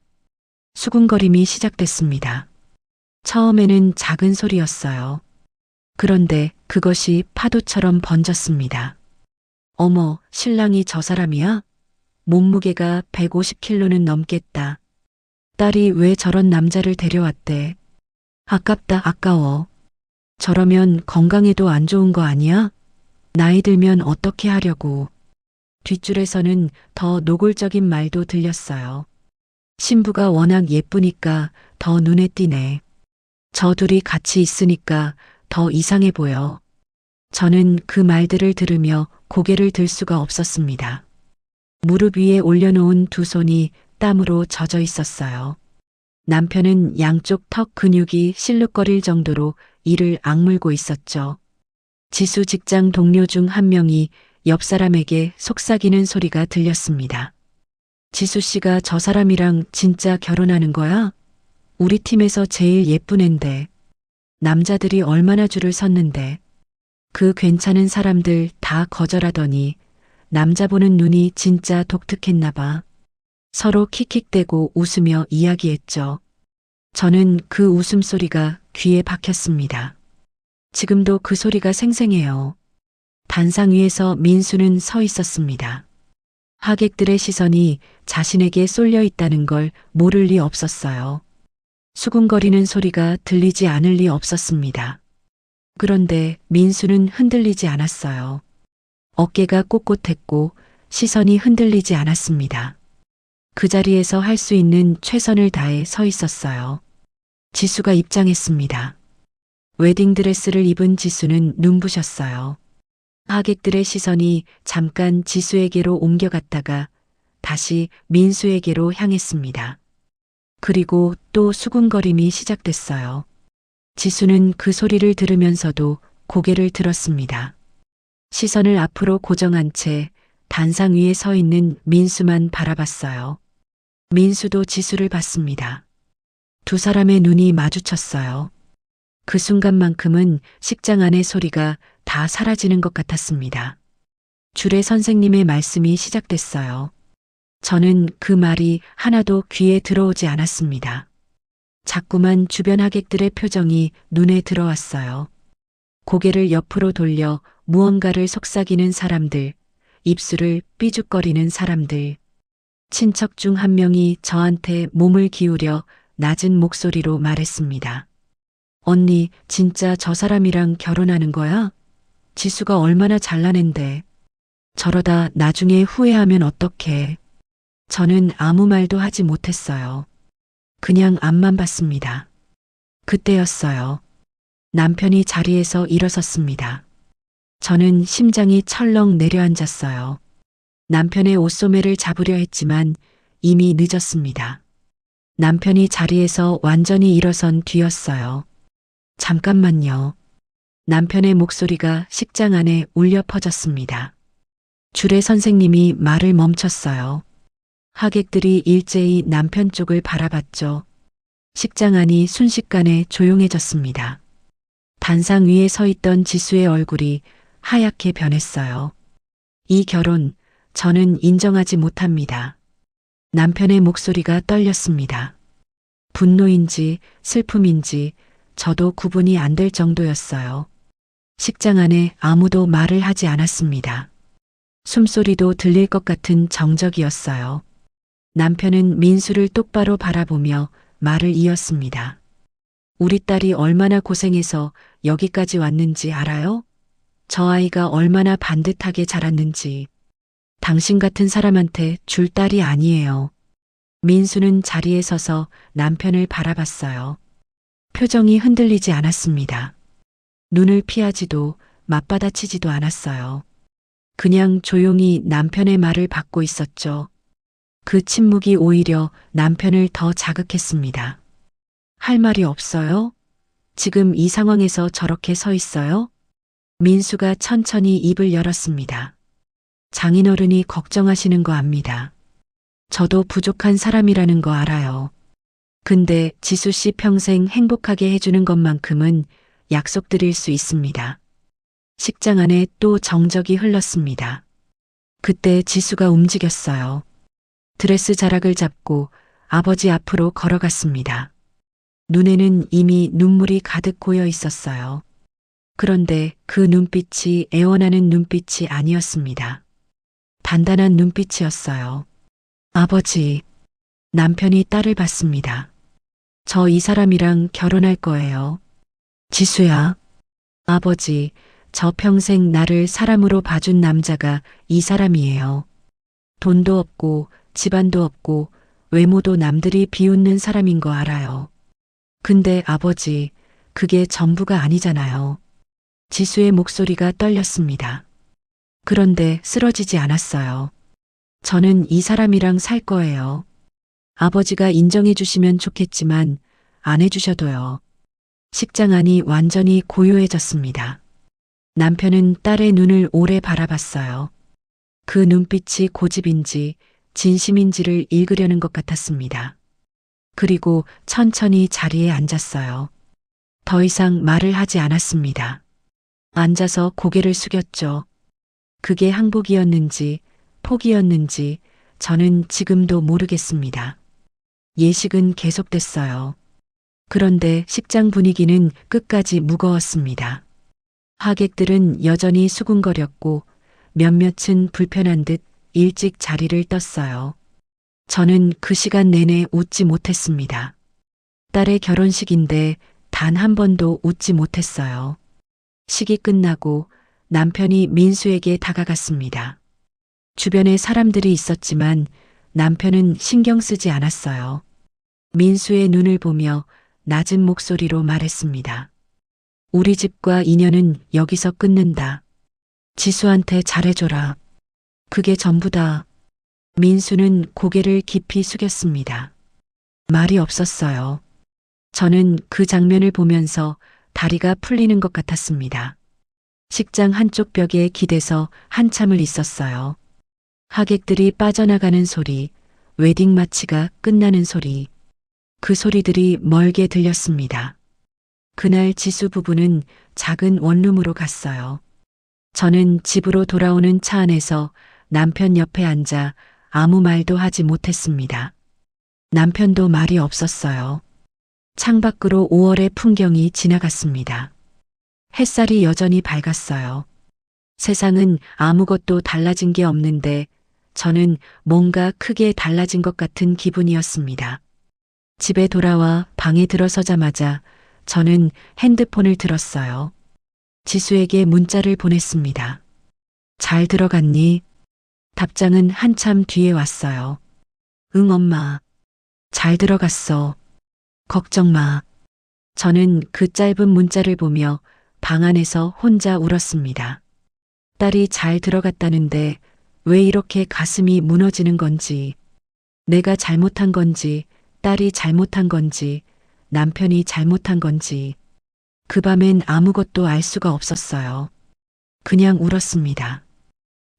수군거림이 시작됐습니다. 처음에는 작은 소리였어요. 그런데 그것이 파도처럼 번졌습니다. 어머, 신랑이 저 사람이야? 몸무게가 150kg는 넘겠다. 딸이 왜 저런 남자를 데려왔대? 아깝다, 아까워. 저러면 건강에도 안 좋은 거 아니야? 나이 들면 어떻게 하려고. 뒷줄에서는 더 노골적인 말도 들렸어요. 신부가 워낙 예쁘니까 더 눈에 띄네. 저 둘이 같이 있으니까 더 이상해 보여. 저는 그 말들을 들으며 고개를 들 수가 없었습니다. 무릎 위에 올려놓은 두 손이 땀으로 젖어 있었어요. 남편은 양쪽 턱 근육이 실룩거릴 정도로 이를 악물고 있었죠. 지수 직장 동료 중 한 명이 옆 사람에게 속삭이는 소리가 들렸습니다. 지수 씨가 저 사람이랑 진짜 결혼하는 거야? 우리 팀에서 제일 예쁜 앤데. 남자들이 얼마나 줄을 섰는데. 그 괜찮은 사람들 다 거절하더니 남자 보는 눈이 진짜 독특했나 봐. 서로 킥킥대고 웃으며 이야기했죠. 저는 그 웃음소리가 귀에 박혔습니다. 지금도 그 소리가 생생해요. 단상 위에서 민수는 서 있었습니다. 하객들의 시선이 자신에게 쏠려 있다는 걸 모를 리 없었어요. 수군거리는 소리가 들리지 않을 리 없었습니다. 그런데 민수는 흔들리지 않았어요. 어깨가 꼿꼿했고 시선이 흔들리지 않았습니다. 그 자리에서 할 수 있는 최선을 다해 서 있었어요. 지수가 입장했습니다. 웨딩드레스를 입은 지수는 눈부셨어요. 하객들의 시선이 잠깐 지수에게로 옮겨갔다가 다시 민수에게로 향했습니다. 그리고 또 수군거림이 시작됐어요. 지수는 그 소리를 들으면서도 고개를 들었습니다. 시선을 앞으로 고정한 채 단상 위에 서 있는 민수만 바라봤어요. 민수도 지수를 봤습니다. 두 사람의 눈이 마주쳤어요. 그 순간만큼은 식장 안의 소리가 다 사라지는 것 같았습니다. 주례 선생님의 말씀이 시작됐어요. 저는 그 말이 하나도 귀에 들어오지 않았습니다. 자꾸만 주변 하객들의 표정이 눈에 들어왔어요. 고개를 옆으로 돌려 무언가를 속삭이는 사람들, 입술을 삐죽거리는 사람들. 친척 중 한 명이 저한테 몸을 기울여 낮은 목소리로 말했습니다. 언니, 진짜 저 사람이랑 결혼하는 거야? 지수가 얼마나 잘난 앤데. 저러다 나중에 후회하면 어떡해. 저는 아무 말도 하지 못했어요. 그냥 앞만 봤습니다. 그때였어요. 남편이 자리에서 일어섰습니다. 저는 심장이 철렁 내려앉았어요. 남편의 옷소매를 잡으려 했지만 이미 늦었습니다. 남편이 자리에서 완전히 일어선 뒤였어요. 잠깐만요. 남편의 목소리가 식장 안에 울려 퍼졌습니다. 주례 선생님이 말을 멈췄어요. 하객들이 일제히 남편 쪽을 바라봤죠. 식장 안이 순식간에 조용해졌습니다. 단상 위에 서 있던 지수의 얼굴이 하얗게 변했어요. 이 결혼, 저는 인정하지 못합니다. 남편의 목소리가 떨렸습니다. 분노인지 슬픔인지 저도 구분이 안 될 정도였어요. 식장 안에 아무도 말을 하지 않았습니다. 숨소리도 들릴 것 같은 정적이었어요. 남편은 민수를 똑바로 바라보며 말을 이었습니다. 우리 딸이 얼마나 고생해서 여기까지 왔는지 알아요? 저 아이가 얼마나 반듯하게 자랐는지. 당신 같은 사람한테 줄 딸이 아니에요. 민수는 자리에 서서 남편을 바라봤어요. 표정이 흔들리지 않았습니다. 눈을 피하지도 맞받아치지도 않았어요. 그냥 조용히 남편의 말을 받고 있었죠. 그 침묵이 오히려 남편을 더 자극했습니다. 할 말이 없어요? 지금 이 상황에서 저렇게 서 있어요? 민수가 천천히 입을 열었습니다. 장인어른이 걱정하시는 거 압니다. 저도 부족한 사람이라는 거 알아요. 근데 지수 씨 평생 행복하게 해주는 것만큼은 약속드릴 수 있습니다. 식장 안에 또 정적이 흘렀습니다. 그때 지수가 움직였어요. 드레스 자락을 잡고 아버지 앞으로 걸어갔습니다. 눈에는 이미 눈물이 가득 고여 있었어요. 그런데 그 눈빛이 애원하는 눈빛이 아니었습니다. 단단한 눈빛이었어요. 아버지, 남편이 딸을 봤습니다. 저 이 사람이랑 결혼할 거예요. 지수야. 아버지, 저 평생 나를 사람으로 봐준 남자가 이 사람이에요. 돈도 없고 집안도 없고 외모도 남들이 비웃는 사람인 거 알아요. 근데 아버지, 그게 전부가 아니잖아요. 지수의 목소리가 떨렸습니다. 그런데 쓰러지지 않았어요. 저는 이 사람이랑 살 거예요. 아버지가 인정해 주시면 좋겠지만 안 해주셔도요. 식장 안이 완전히 고요해졌습니다. 남편은 딸의 눈을 오래 바라봤어요. 그 눈빛이 고집인지 진심인지를 읽으려는 것 같았습니다. 그리고 천천히 자리에 앉았어요. 더 이상 말을 하지 않았습니다. 앉아서 고개를 숙였죠. 그게 항복이었는지 포기였는지 저는 지금도 모르겠습니다. 예식은 계속됐어요. 그런데 식장 분위기는 끝까지 무거웠습니다. 하객들은 여전히 수군거렸고 몇몇은 불편한 듯 일찍 자리를 떴어요. 저는 그 시간 내내 웃지 못했습니다. 딸의 결혼식인데 단 한 번도 웃지 못했어요. 식이 끝나고 남편이 민수에게 다가갔습니다. 주변에 사람들이 있었지만 남편은 신경 쓰지 않았어요. 민수의 눈을 보며 낮은 목소리로 말했습니다. 우리 집과 인연은 여기서 끊는다. 지수한테 잘해줘라. 그게 전부다. 민수는 고개를 깊이 숙였습니다. 말이 없었어요. 저는 그 장면을 보면서 다리가 풀리는 것 같았습니다. 식장 한쪽 벽에 기대서 한참을 있었어요. 하객들이 빠져나가는 소리, 웨딩 마치가 끝나는 소리, 그 소리들이 멀게 들렸습니다. 그날 지수 부부는 작은 원룸으로 갔어요. 저는 집으로 돌아오는 차 안에서 남편 옆에 앉아 아무 말도 하지 못했습니다. 남편도 말이 없었어요. 창밖으로 5월의 풍경이 지나갔습니다. 햇살이 여전히 밝았어요. 세상은 아무것도 달라진 게 없는데 저는 뭔가 크게 달라진 것 같은 기분이었습니다. 집에 돌아와 방에 들어서자마자 저는 핸드폰을 들었어요. 지수에게 문자를 보냈습니다. 잘 들어갔니? 답장은 한참 뒤에 왔어요. 응, 엄마. 잘 들어갔어. 걱정 마. 저는 그 짧은 문자를 보며 방 안에서 혼자 울었습니다. 딸이 잘 들어갔다는데 왜 이렇게 가슴이 무너지는 건지, 내가 잘못한 건지, 딸이 잘못한 건지, 남편이 잘못한 건지, 그 밤엔 아무것도 알 수가 없었어요. 그냥 울었습니다.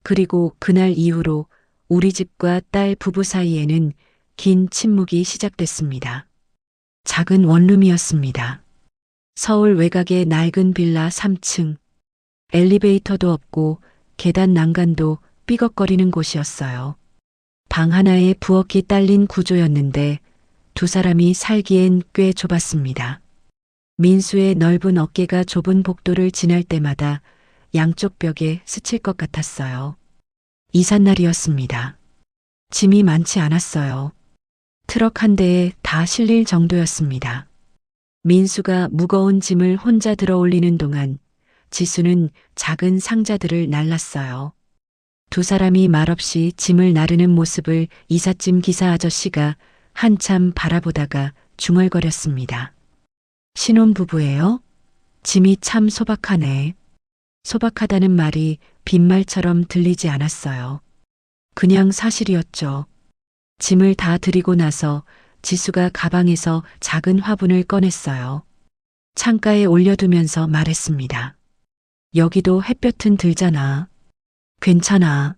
그리고 그날 이후로 우리 집과 딸 부부 사이에는 긴 침묵이 시작됐습니다. 작은 원룸이었습니다. 서울 외곽의 낡은 빌라 3층. 엘리베이터도 없고 계단 난간도 삐걱거리는 곳이었어요. 방 하나에 부엌이 딸린 구조였는데 두 사람이 살기엔 꽤 좁았습니다. 민수의 넓은 어깨가 좁은 복도를 지날 때마다 양쪽 벽에 스칠 것 같았어요. 이삿날이었습니다. 짐이 많지 않았어요. 트럭 한 대에 다 실릴 정도였습니다. 민수가 무거운 짐을 혼자 들어 올리는 동안 지수는 작은 상자들을 날랐어요. 두 사람이 말없이 짐을 나르는 모습을 이삿짐 기사 아저씨가 한참 바라보다가 중얼거렸습니다. 신혼부부예요? 짐이 참 소박하네. 소박하다는 말이 빈말처럼 들리지 않았어요. 그냥 사실이었죠. 짐을 다 드리고 나서 지수가 가방에서 작은 화분을 꺼냈어요. 창가에 올려두면서 말했습니다. 여기도 햇볕은 들잖아. 괜찮아.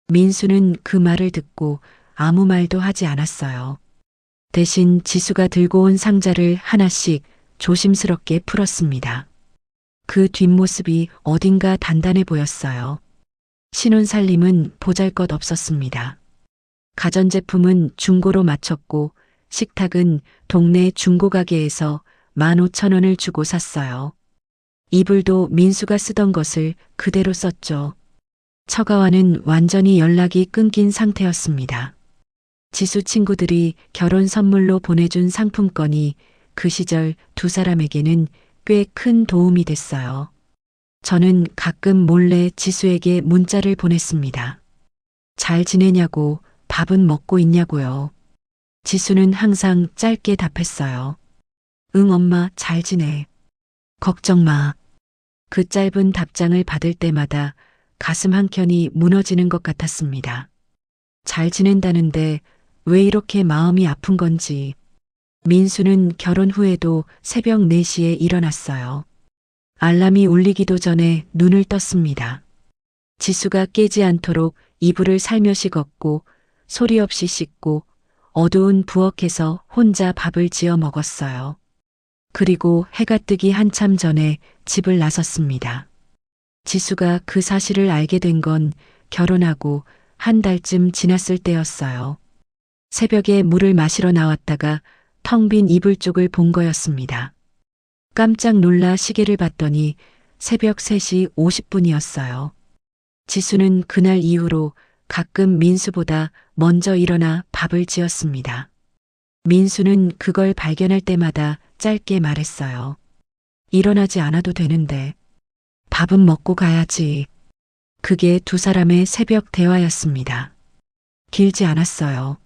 민수는 그 말을 듣고 아무 말도 하지 않았어요. 대신 지수가 들고 온 상자를 하나씩 조심스럽게 풀었습니다. 그 뒷모습이 어딘가 단단해 보였어요. 신혼살림은 보잘것 없었습니다. 가전제품은 중고로 맞췄고 식탁은 동네 중고가게에서 15,000원을 주고 샀어요. 이불도 민수가 쓰던 것을 그대로 썼죠. 처가와는 완전히 연락이 끊긴 상태였습니다. 지수 친구들이 결혼 선물로 보내준 상품권이 그 시절 두 사람에게는 꽤 큰 도움이 됐어요. 저는 가끔 몰래 지수에게 문자를 보냈습니다. 잘 지내냐고, 밥은 먹고 있냐고요. 지수는 항상 짧게 답했어요. 응, 엄마, 잘 지내. 걱정 마. 그 짧은 답장을 받을 때마다 가슴 한켠이 무너지는 것 같았습니다. 잘 지낸다는데 왜 이렇게 마음이 아픈 건지. 민수는 결혼 후에도 새벽 4시에 일어났어요. 알람이 울리기도 전에 눈을 떴습니다. 지수가 깨지 않도록 이불을 살며시 걷고 소리 없이 씻고 어두운 부엌에서 혼자 밥을 지어 먹었어요. 그리고 해가 뜨기 한참 전에 집을 나섰습니다. 지수가 그 사실을 알게 된 건 결혼하고 한 달쯤 지났을 때였어요. 새벽에 물을 마시러 나왔다가 텅 빈 이불 쪽을 본 거였습니다. 깜짝 놀라 시계를 봤더니 새벽 3시 50분이었어요. 지수는 그날 이후로 가끔 민수보다 먼저 일어나 밥을 지었습니다. 민수는 그걸 발견할 때마다 짧게 말했어요. 일어나지 않아도 되는데 밥은 먹고 가야지. 그게 두 사람의 새벽 대화였습니다. 길지 않았어요.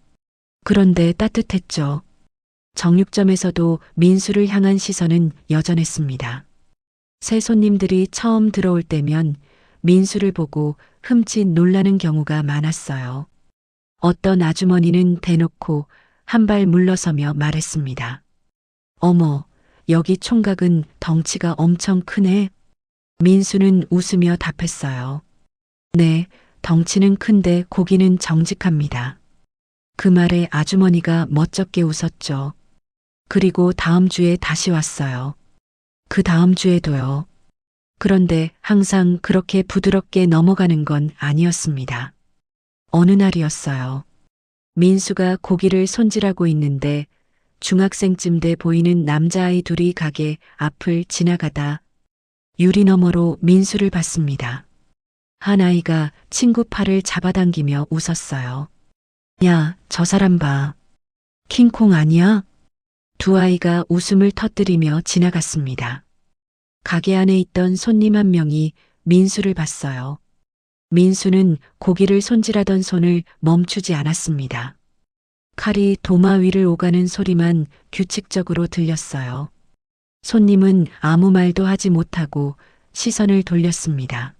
그런데 따뜻했죠. 정육점에서도 민수를 향한 시선은 여전했습니다. 새 손님들이 처음 들어올 때면 민수를 보고 흠칫 놀라는 경우가 많았어요. 어떤 아주머니는 대놓고 한 발 물러서며 말했습니다. 어머, 여기 총각은 덩치가 엄청 크네. 민수는 웃으며 답했어요. 네, 덩치는 큰데 고기는 정직합니다. 그 말에 아주머니가 멋쩍게 웃었죠. 그리고 다음 주에 다시 왔어요. 그 다음 주에도요. 그런데 항상 그렇게 부드럽게 넘어가는 건 아니었습니다. 어느 날이었어요. 민수가 고기를 손질하고 있는데 중학생쯤 돼 보이는 남자아이 둘이 가게 앞을 지나가다 유리 너머로 민수를 봤습니다. 한 아이가 친구 팔을 잡아당기며 웃었어요. 야, 저 사람 봐. 킹콩 아니야? 두 아이가 웃음을 터뜨리며 지나갔습니다. 가게 안에 있던 손님 한 명이 민수를 봤어요. 민수는 고기를 손질하던 손을 멈추지 않았습니다. 칼이 도마 위를 오가는 소리만 규칙적으로 들렸어요. 손님은 아무 말도 하지 못하고 시선을 돌렸습니다.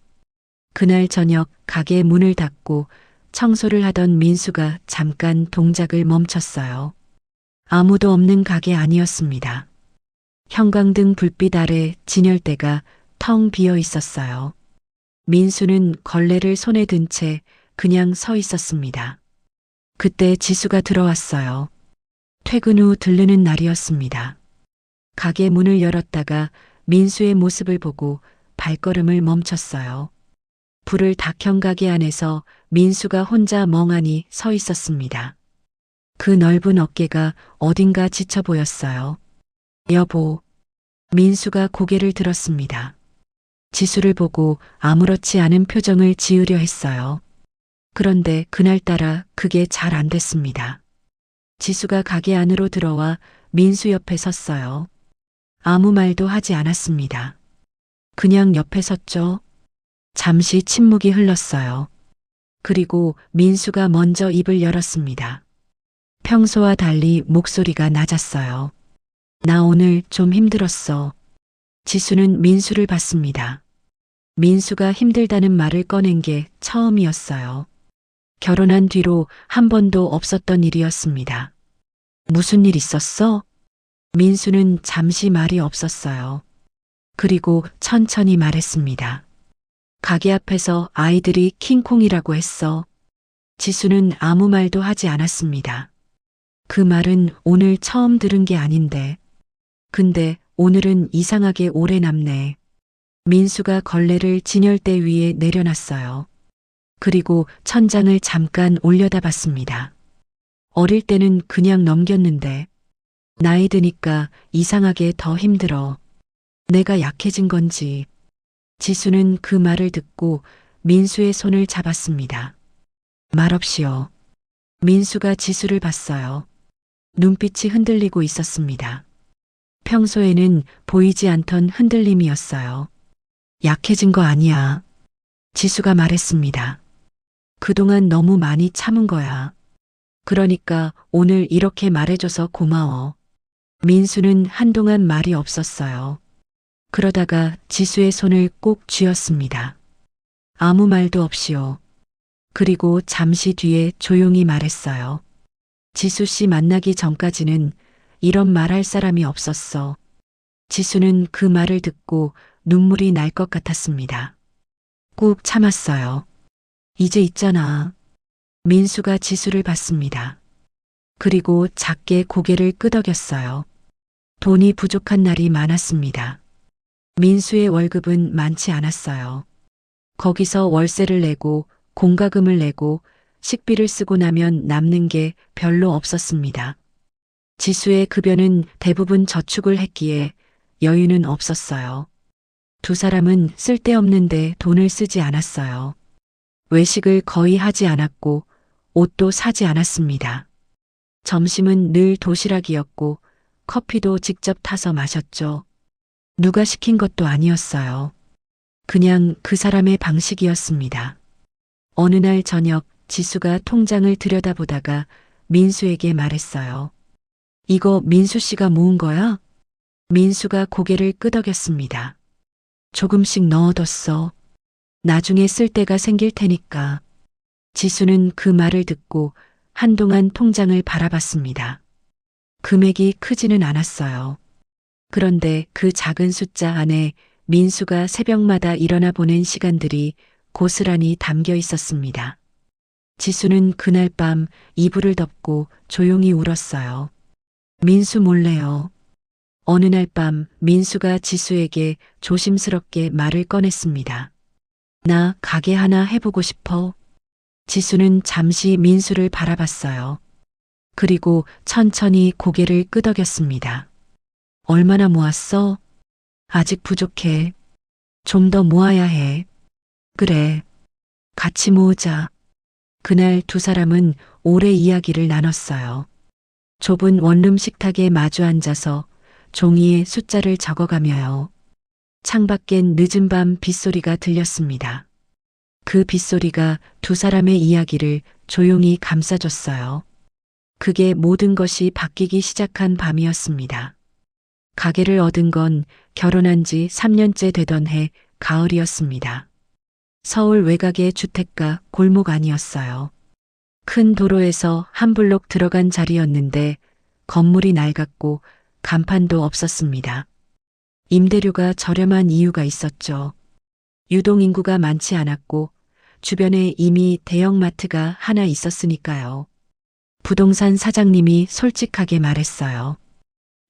그날 저녁 가게 문을 닫고 청소를 하던 민수가 잠깐 동작을 멈췄어요. 아무도 없는 가게 아니었습니다. 형광등 불빛 아래 진열대가 텅 비어 있었어요. 민수는 걸레를 손에 든 채 그냥 서 있었습니다. 그때 지수가 들어왔어요. 퇴근 후 들르는 날이었습니다. 가게 문을 열었다가 민수의 모습을 보고 발걸음을 멈췄어요. 불을 다 켠 가게 안에서 민수가 혼자 멍하니 서 있었습니다. 그 넓은 어깨가 어딘가 지쳐 보였어요. 여보. 민수가 고개를 들었습니다. 지수를 보고 아무렇지 않은 표정을 지으려 했어요. 그런데 그날따라 그게 잘 안 됐습니다. 지수가 가게 안으로 들어와 민수 옆에 섰어요. 아무 말도 하지 않았습니다. 그냥 옆에 섰죠. 잠시 침묵이 흘렀어요. 그리고 민수가 먼저 입을 열었습니다. 평소와 달리 목소리가 낮았어요. 나 오늘 좀 힘들었어. 지수는 민수를 봤습니다. 민수가 힘들다는 말을 꺼낸 게 처음이었어요. 결혼한 뒤로 한 번도 없었던 일이었습니다. 무슨 일 있었어? 민수는 잠시 말이 없었어요. 그리고 천천히 말했습니다. 가게 앞에서 아이들이 킹콩이라고 했어. 지수는 아무 말도 하지 않았습니다. 그 말은 오늘 처음 들은 게 아닌데. 근데 오늘은 이상하게 오래 남네. 민수가 걸레를 진열대 위에 내려놨어요. 그리고 천장을 잠깐 올려다봤습니다. 어릴 때는 그냥 넘겼는데 나이 드니까 이상하게 더 힘들어. 내가 약해진 건지. 지수는 그 말을 듣고 민수의 손을 잡았습니다. 말없이요. 민수가 지수를 봤어요. 눈빛이 흔들리고 있었습니다. 평소에는 보이지 않던 흔들림이었어요. 약해진 거 아니야. 지수가 말했습니다. 그동안 너무 많이 참은 거야. 그러니까 오늘 이렇게 말해줘서 고마워. 민수는 한동안 말이 없었어요. 그러다가 지수의 손을 꼭 쥐었습니다. 아무 말도 없이요. 그리고 잠시 뒤에 조용히 말했어요. 지수 씨 만나기 전까지는 이런 말할 사람이 없었어. 지수는 그 말을 듣고 눈물이 날 것 같았습니다. 꾹 참았어요. 이제 있잖아. 민수가 지수를 봤습니다. 그리고 작게 고개를 끄덕였어요. 돈이 부족한 날이 많았습니다. 민수의 월급은 많지 않았어요. 거기서 월세를 내고 공과금을 내고 식비를 쓰고 나면 남는 게 별로 없었습니다. 지수의 급여는 대부분 저축을 했기에 여유는 없었어요. 두 사람은 쓸데없는데 돈을 쓰지 않았어요. 외식을 거의 하지 않았고 옷도 사지 않았습니다. 점심은 늘 도시락이었고 커피도 직접 타서 마셨죠. 누가 시킨 것도 아니었어요. 그냥 그 사람의 방식이었습니다. 어느 날 저녁 지수가 통장을 들여다보다가 민수에게 말했어요. 이거 민수 씨가 모은 거야? 민수가 고개를 끄덕였습니다. 조금씩 넣어뒀어. 나중에 쓸 때가 생길 테니까. 지수는 그 말을 듣고 한동안 통장을 바라봤습니다. 금액이 크지는 않았어요. 그런데 그 작은 숫자 안에 민수가 새벽마다 일어나 보낸 시간들이 고스란히 담겨 있었습니다. 지수는 그날 밤 이불을 덮고 조용히 울었어요. 민수 몰래요. 어느 날 밤 민수가 지수에게 조심스럽게 말을 꺼냈습니다. 나 가게 하나 해보고 싶어. 지수는 잠시 민수를 바라봤어요. 그리고 천천히 고개를 끄덕였습니다. 얼마나 모았어? 아직 부족해. 좀 더 모아야 해. 그래. 같이 모으자. 그날 두 사람은 오래 이야기를 나눴어요. 좁은 원룸 식탁에 마주 앉아서 종이에 숫자를 적어가며요. 창밖엔 늦은 밤 빗소리가 들렸습니다. 그 빗소리가 두 사람의 이야기를 조용히 감싸줬어요. 그게 모든 것이 바뀌기 시작한 밤이었습니다. 가게를 얻은 건 결혼한 지 3년째 되던 해 가을이었습니다. 서울 외곽의 주택가 골목 아니었어요. 큰 도로에서 한 블록 들어간 자리였는데 건물이 낡았고 간판도 없었습니다. 임대료가 저렴한 이유가 있었죠. 유동인구가 많지 않았고 주변에 이미 대형마트가 하나 있었으니까요. 부동산 사장님이 솔직하게 말했어요.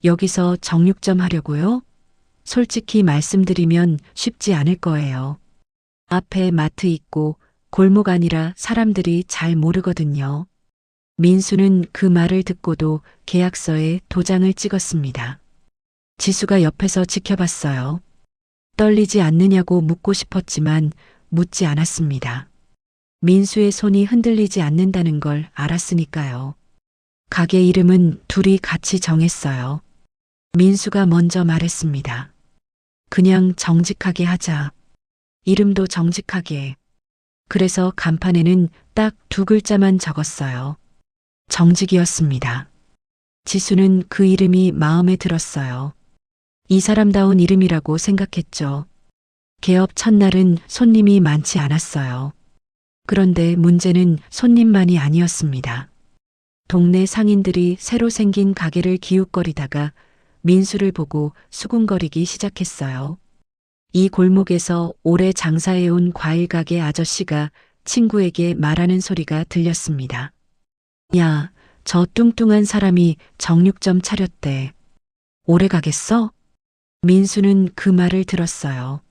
여기서 정육점 하려고요? 솔직히 말씀드리면 쉽지 않을 거예요. 앞에 마트 있고 골목 아니라 사람들이 잘 모르거든요. 민수는 그 말을 듣고도 계약서에 도장을 찍었습니다. 지수가 옆에서 지켜봤어요. 떨리지 않느냐고 묻고 싶었지만 묻지 않았습니다. 민수의 손이 흔들리지 않는다는 걸 알았으니까요. 가게 이름은 둘이 같이 정했어요. 민수가 먼저 말했습니다. 그냥 정직하게 하자. 이름도 정직하게. 그래서 간판에는 딱 두 글자만 적었어요. 정직이었습니다. 지수는 그 이름이 마음에 들었어요. 이 사람다운 이름이라고 생각했죠. 개업 첫날은 손님이 많지 않았어요. 그런데 문제는 손님만이 아니었습니다. 동네 상인들이 새로 생긴 가게를 기웃거리다가 민수를 보고 수군거리기 시작했어요. 이 골목에서 오래 장사해온 과일 가게 아저씨가 친구에게 말하는 소리가 들렸습니다. 야, 저 뚱뚱한 사람이 정육점 차렸대. 오래 가겠어? 민수는 그 말을 들었어요.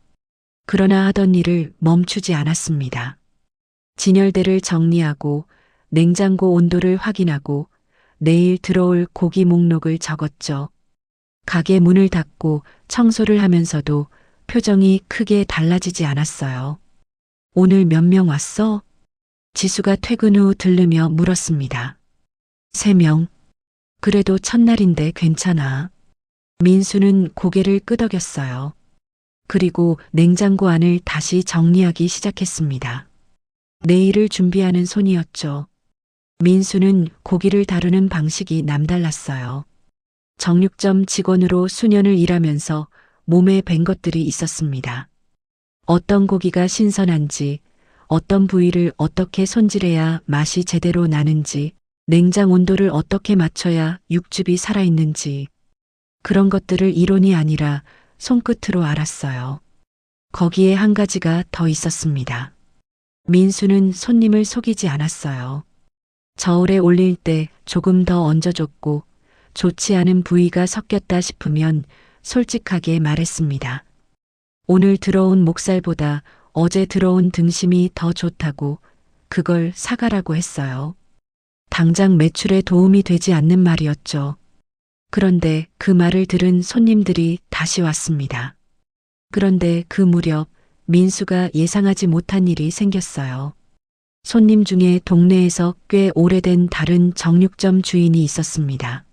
그러나 하던 일을 멈추지 않았습니다. 진열대를 정리하고 냉장고 온도를 확인하고 내일 들어올 고기 목록을 적었죠. 가게 문을 닫고 청소를 하면서도 표정이 크게 달라지지 않았어요. 오늘 몇 명 왔어? 지수가 퇴근 후 들르며 물었습니다. 3명. 그래도 첫날인데 괜찮아. 민수는 고개를 끄덕였어요. 그리고 냉장고 안을 다시 정리하기 시작했습니다. 내일을 준비하는 손이었죠. 민수는 고기를 다루는 방식이 남달랐어요. 정육점 직원으로 수년을 일하면서 몸에 밴 것들이 있었습니다. 어떤 고기가 신선한지, 어떤 부위를 어떻게 손질해야 맛이 제대로 나는지, 냉장 온도를 어떻게 맞춰야 육즙이 살아있는지, 그런 것들을 이론이 아니라 손끝으로 알았어요. 거기에 한 가지가 더 있었습니다. 민수는 손님을 속이지 않았어요. 저울에 올릴 때 조금 더 얹어줬고 좋지 않은 부위가 섞였다 싶으면 솔직하게 말했습니다. 오늘 들어온 목살보다 어제 들어온 등심이 더 좋다고 그걸 사가라고 했어요. 당장 매출에 도움이 되지 않는 말이었죠. 그런데 그 말을 들은 손님들이 다시 왔습니다. 그런데 그 무렵 민수가 예상하지 못한 일이 생겼어요. 손님 중에 동네에서 꽤 오래된 다른 정육점 주인이 있었습니다.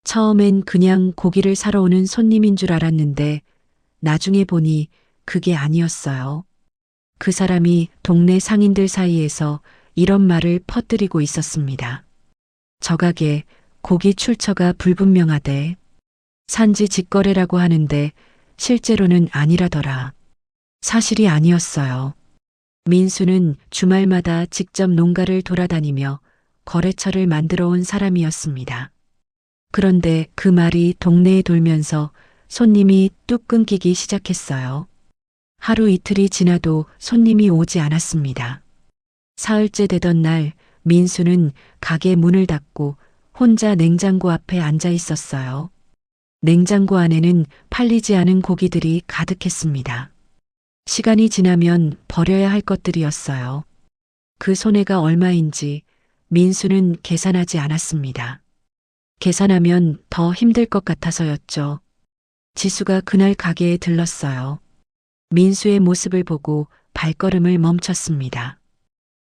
처음엔 그냥 고기를 사러 오는 손님인 줄 알았는데 나중에 보니 그게 아니었어요. 그 사람이 동네 상인들 사이에서 이런 말을 퍼뜨리고 있었습니다. 저 가게 고기 출처가 불분명하대. 산지 직거래라고 하는데 실제로는 아니라더라. 사실이 아니었어요. 민수는 주말마다 직접 농가를 돌아다니며 거래처를 만들어 온 사람이었습니다. 그런데 그 말이 동네에 돌면서 손님이 뚝 끊기기 시작했어요. 하루 이틀이 지나도 손님이 오지 않았습니다. 사흘째 되던 날 민수는 가게 문을 닫고 혼자 냉장고 앞에 앉아 있었어요. 냉장고 안에는 팔리지 않은 고기들이 가득했습니다. 시간이 지나면 버려야 할 것들이었어요. 그 손해가 얼마인지 민수는 계산하지 않았습니다. 계산하면 더 힘들 것 같아서였죠. 지수가 그날 가게에 들렀어요. 민수의 모습을 보고 발걸음을 멈췄습니다.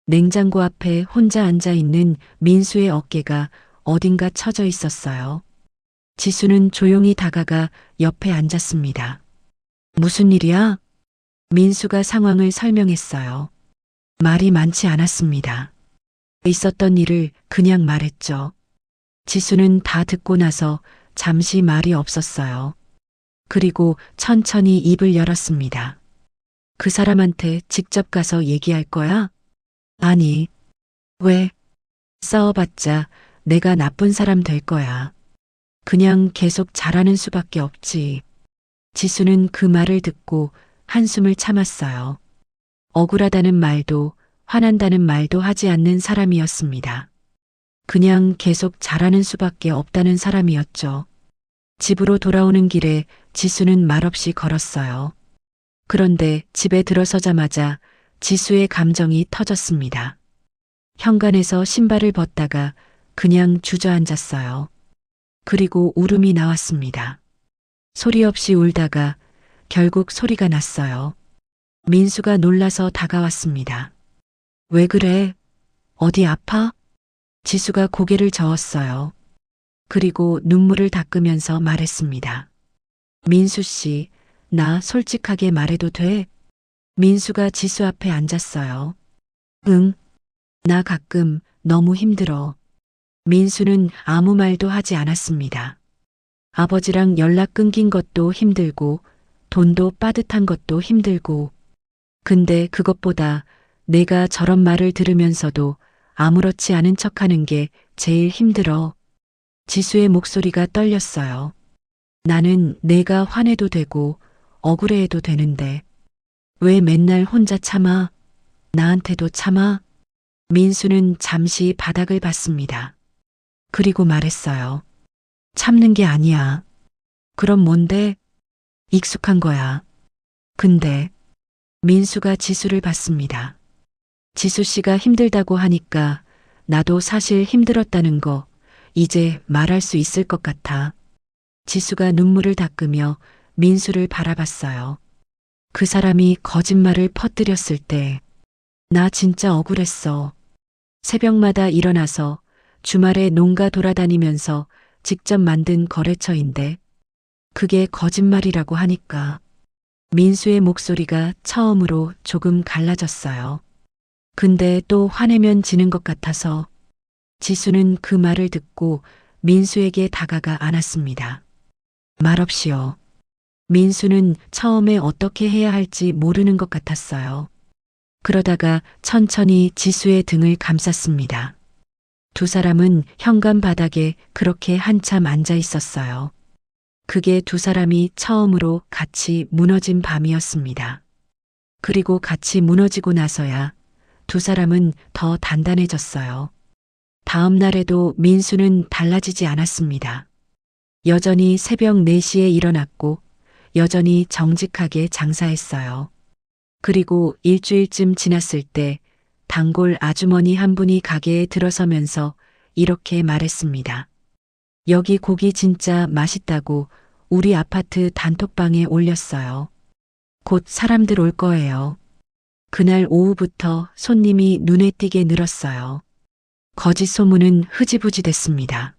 냉장고 앞에 혼자 앉아 있는 민수의 어깨가 어딘가 처져 있었어요. 지수는 조용히 다가가 옆에 앉았습니다. 무슨 일이야? 민수가 상황을 설명했어요. 말이 많지 않았습니다. 있었던 일을 그냥 말했죠. 지수는 다 듣고 나서 잠시 말이 없었어요. 그리고 천천히 입을 열었습니다. 그 사람한테 직접 가서 얘기할 거야? 아니. 왜? 싸워봤자 내가 나쁜 사람 될 거야. 그냥 계속 잘하는 수밖에 없지. 지수는 그 말을 듣고 한숨을 참았어요. 억울하다는 말도 화난다는 말도 하지 않는 사람이었습니다. 그냥 계속 잘하는 수밖에 없다는 사람이었죠. 집으로 돌아오는 길에 지수는 말없이 걸었어요. 그런데 집에 들어서자마자 지수의 감정이 터졌습니다. 현관에서 신발을 벗다가 그냥 주저앉았어요. 그리고 울음이 나왔습니다. 소리 없이 울다가 결국 소리가 났어요. 민수가 놀라서 다가왔습니다. 왜 그래? 어디 아파? 지수가 고개를 저었어요. 그리고 눈물을 닦으면서 말했습니다. 민수 씨, 나 솔직하게 말해도 돼? 민수가 지수 앞에 앉았어요. 응, 나 가끔 너무 힘들어. 민수는 아무 말도 하지 않았습니다. 아버지랑 연락 끊긴 것도 힘들고, 돈도 빠듯한 것도 힘들고, 근데 그것보다 내가 저런 말을 들으면서도 아무렇지 않은 척하는 게 제일 힘들어. 지수의 목소리가 떨렸어요. 나는 내가 화내도 되고 억울해해도 되는데 왜 맨날 혼자 참아? 나한테도 참아? 민수는 잠시 바닥을 봤습니다. 그리고 말했어요. 참는 게 아니야. 그럼 뭔데? 익숙한 거야. 근데 민수가 지수를 봤습니다. 지수 씨가 힘들다고 하니까 나도 사실 힘들었다는 거 이제 말할 수 있을 것 같아. 지수가 눈물을 닦으며 민수를 바라봤어요. 그 사람이 거짓말을 퍼뜨렸을 때 나 진짜 억울했어. 새벽마다 일어나서 주말에 농가 돌아다니면서 직접 만든 거래처인데 그게 거짓말이라고 하니까 민수의 목소리가 처음으로 조금 갈라졌어요. 근데 또 화내면 지는 것 같아서 지수는 그 말을 듣고 민수에게 다가가 안았습니다. 말없이요. 민수는 처음에 어떻게 해야 할지 모르는 것 같았어요. 그러다가 천천히 지수의 등을 감쌌습니다. 두 사람은 현관 바닥에 그렇게 한참 앉아 있었어요. 그게 두 사람이 처음으로 같이 무너진 밤이었습니다. 그리고 같이 무너지고 나서야 두 사람은 더 단단해졌어요. 다음 날에도 민수는 달라지지 않았습니다. 여전히 새벽 4시에 일어났고 여전히 정직하게 장사했어요. 그리고 일주일쯤 지났을 때 단골 아주머니 한 분이 가게에 들어서면서 이렇게 말했습니다. 여기 고기 진짜 맛있다고 우리 아파트 단톡방에 올렸어요. 곧 사람들 올 거예요. 그날 오후부터 손님이 눈에 띄게 늘었어요. 거짓 소문은 흐지부지 됐습니다.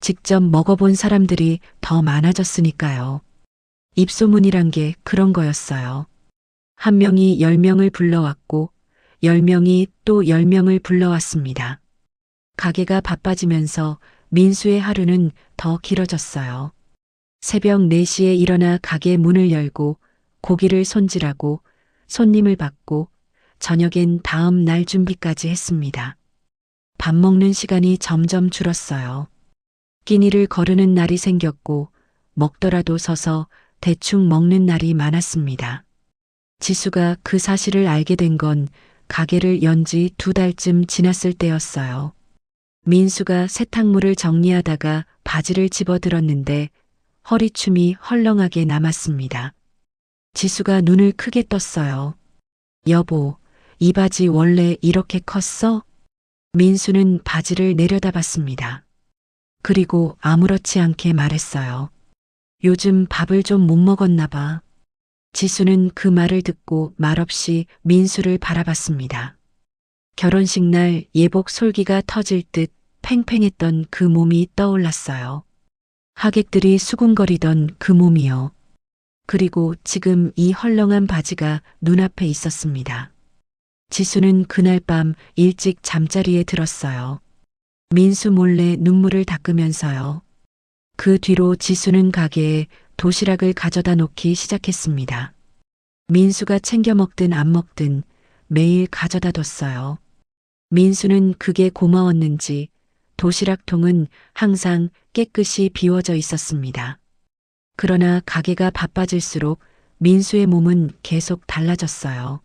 직접 먹어본 사람들이 더 많아졌으니까요. 입소문이란 게 그런 거였어요. 한 명이 10명을 불러왔고 10명이 또 10명을 불러왔습니다. 가게가 바빠지면서 민수의 하루는 더 길어졌어요. 새벽 4시에 일어나 가게 문을 열고 고기를 손질하고 손님을 받고 저녁엔 다음 날 준비까지 했습니다. 밥 먹는 시간이 점점 줄었어요. 끼니를 거르는 날이 생겼고 먹더라도 서서 대충 먹는 날이 많았습니다. 지수가 그 사실을 알게 된 건 가게를 연 지 2달쯤 지났을 때였어요. 민수가 세탁물을 정리하다가 바지를 집어들었는데 허리춤이 헐렁하게 남았습니다. 지수가 눈을 크게 떴어요. 여보, 이 바지 원래 이렇게 컸어? 민수는 바지를 내려다봤습니다. 그리고 아무렇지 않게 말했어요. 요즘 밥을 좀 못 먹었나 봐. 지수는 그 말을 듣고 말없이 민수를 바라봤습니다. 결혼식 날 예복 솔기가 터질 듯 팽팽했던 그 몸이 떠올랐어요. 하객들이 수군거리던 그 몸이요. 그리고 지금 이 헐렁한 바지가 눈앞에 있었습니다. 지수는 그날 밤 일찍 잠자리에 들었어요. 민수 몰래 눈물을 닦으면서요. 그 뒤로 지수는 가게에 도시락을 가져다 놓기 시작했습니다. 민수가 챙겨 먹든 안 먹든 매일 가져다 뒀어요. 민수는 그게 고마웠는지 도시락통은 항상 깨끗이 비워져 있었습니다. 그러나 가게가 바빠질수록 민수의 몸은 계속 달라졌어요.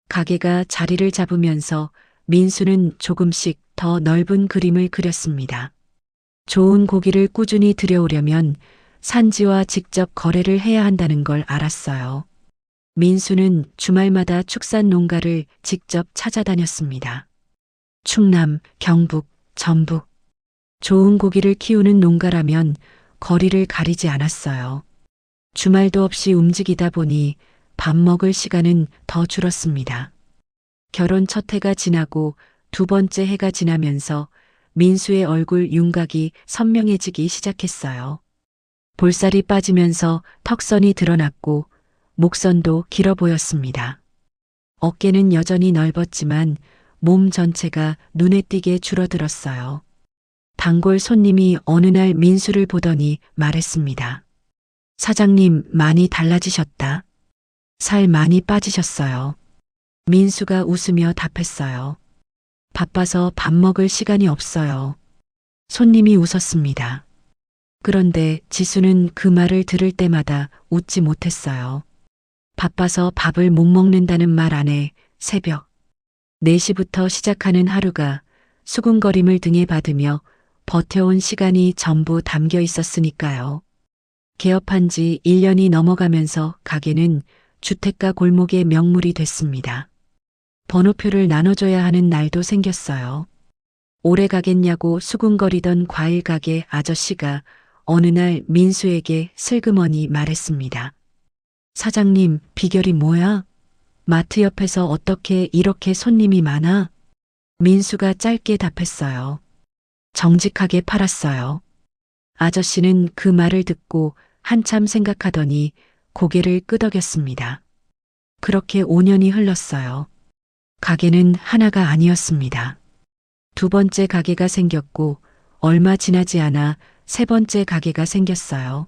가게가 자리를 잡으면서 민수는 조금씩 더 넓은 그림을 그렸습니다. 좋은 고기를 꾸준히 들여오려면 산지와 직접 거래를 해야 한다는 걸 알았어요. 민수는 주말마다 축산 농가를 직접 찾아다녔습니다. 충남, 경북, 전북. 좋은 고기를 키우는 농가라면 거리를 가리지 않았어요. 주말도 없이 움직이다 보니 밥 먹을 시간은 더 줄었습니다. 결혼 첫 해가 지나고 두 번째 해가 지나면서 민수의 얼굴 윤곽이 선명해지기 시작했어요. 볼살이 빠지면서 턱선이 드러났고 목선도 길어 보였습니다. 어깨는 여전히 넓었지만 몸 전체가 눈에 띄게 줄어들었어요. 단골 손님이 어느 날 민수를 보더니 말했습니다. 사장님 많이 달라지셨다. 살 많이 빠지셨어요. 민수가 웃으며 답했어요. 바빠서 밥 먹을 시간이 없어요. 손님이 웃었습니다. 그런데 지수는 그 말을 들을 때마다 웃지 못했어요. 바빠서 밥을 못 먹는다는 말 안에 새벽 4시부터 시작하는 하루가 수군거림을 등에 받으며 버텨온 시간이 전부 담겨 있었으니까요. 개업한 지 1년이 넘어가면서 가게는 주택가 골목의 명물이 됐습니다. 번호표를 나눠줘야 하는 날도 생겼어요. 오래 가겠냐고 수군거리던 과일 가게 아저씨가 어느 날 민수에게 슬그머니 말했습니다. 사장님, 비결이 뭐야? 마트 옆에서 어떻게 이렇게 손님이 많아? 민수가 짧게 답했어요. 정직하게 팔았어요. 아저씨는 그 말을 듣고 한참 생각하더니 고개를 끄덕였습니다. 그렇게 5년이 흘렀어요. 가게는 하나가 아니었습니다. 두 번째 가게가 생겼고 얼마 지나지 않아 세 번째 가게가 생겼어요.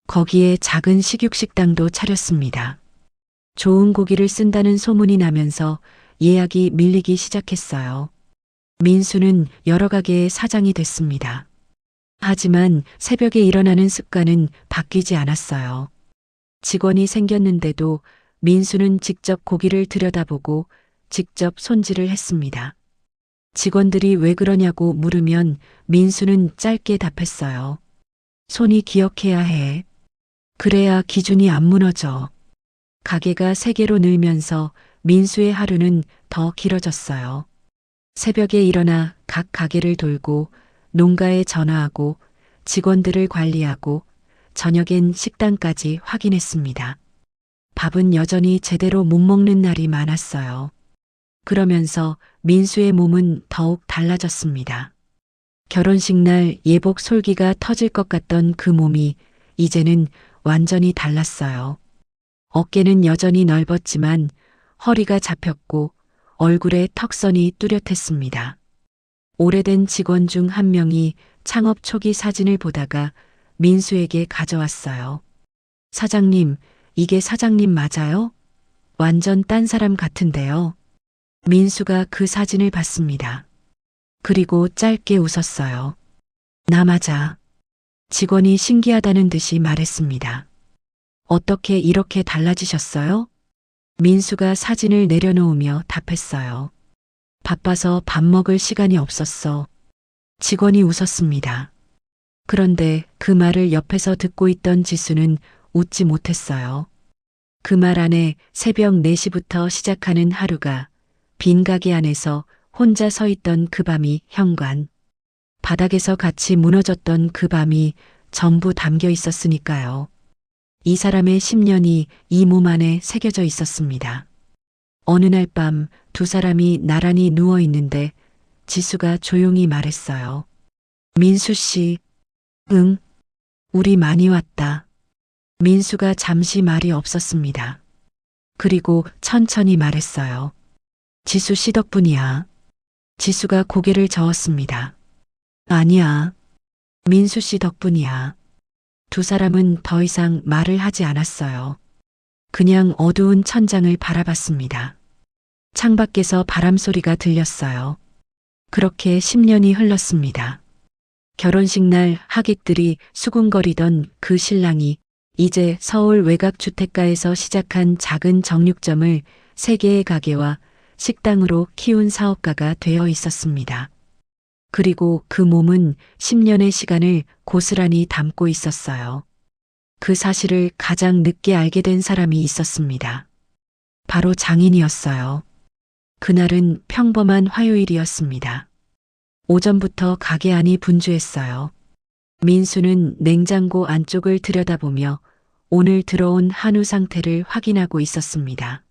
거기에 작은 식육식당도 차렸습니다. 좋은 고기를 쓴다는 소문이 나면서 예약이 밀리기 시작했어요. 민수는 여러 가게의 사장이 됐습니다. 하지만 새벽에 일어나는 습관은 바뀌지 않았어요. 직원이 생겼는데도 민수는 직접 고기를 들여다보고 직접 손질을 했습니다. 직원들이 왜 그러냐고 물으면 민수는 짧게 답했어요. 손이 기억해야 해. 그래야 기준이 안 무너져. 가게가 3개로 늘면서 민수의 하루는 더 길어졌어요. 새벽에 일어나 각 가게를 돌고 농가에 전화하고 직원들을 관리하고 저녁엔 식단까지 확인했습니다. 밥은 여전히 제대로 못 먹는 날이 많았어요. 그러면서 민수의 몸은 더욱 달라졌습니다. 결혼식 날 예복 솔기가 터질 것 같던 그 몸이 이제는 완전히 달랐어요. 어깨는 여전히 넓었지만 허리가 잡혔고 얼굴에 턱선이 뚜렷했습니다. 오래된 직원 중 한 명이 창업 초기 사진을 보다가 민수에게 가져왔어요. 사장님, 이게 사장님 맞아요? 완전 딴 사람 같은데요. 민수가 그 사진을 봤습니다. 그리고 짧게 웃었어요. 나 맞아. 직원이 신기하다는 듯이 말했습니다. 어떻게 이렇게 달라지셨어요? 민수가 사진을 내려놓으며 답했어요. 바빠서 밥 먹을 시간이 없었어. 직원이 웃었습니다. 그런데 그 말을 옆에서 듣고 있던 지수는 웃지 못했어요. 그 말 안에 새벽 4시부터 시작하는 하루가 빈 가게 안에서 혼자 서 있던 그 밤이 현관. 바닥에서 같이 무너졌던 그 밤이 전부 담겨 있었으니까요. 이 사람의 10년이 이 몸 안에 새겨져 있었습니다. 어느 날 밤 두 사람이 나란히 누워 있는데 지수가 조용히 말했어요. 민수 씨, 응, 우리 많이 왔다. 민수가 잠시 말이 없었습니다. 그리고 천천히 말했어요. 지수 씨 덕분이야. 지수가 고개를 저었습니다. 아니야. 민수 씨 덕분이야. 두 사람은 더 이상 말을 하지 않았어요. 그냥 어두운 천장을 바라봤습니다. 창밖에서 바람 소리가 들렸어요. 그렇게 10년이 흘렀습니다. 결혼식 날 하객들이 수군거리던 그 신랑이 이제 서울 외곽 주택가에서 시작한 작은 정육점을 3개의 가게와 식당으로 키운 사업가가 되어 있었습니다. 그리고 그 몸은 10년의 시간을 고스란히 담고 있었어요. 그 사실을 가장 늦게 알게 된 사람이 있었습니다. 바로 장인이었어요. 그날은 평범한 화요일이었습니다. 오전부터 가게 안이 분주했어요. 민수는 냉장고 안쪽을 들여다보며 오늘 들어온 한우 상태를 확인하고 있었습니다.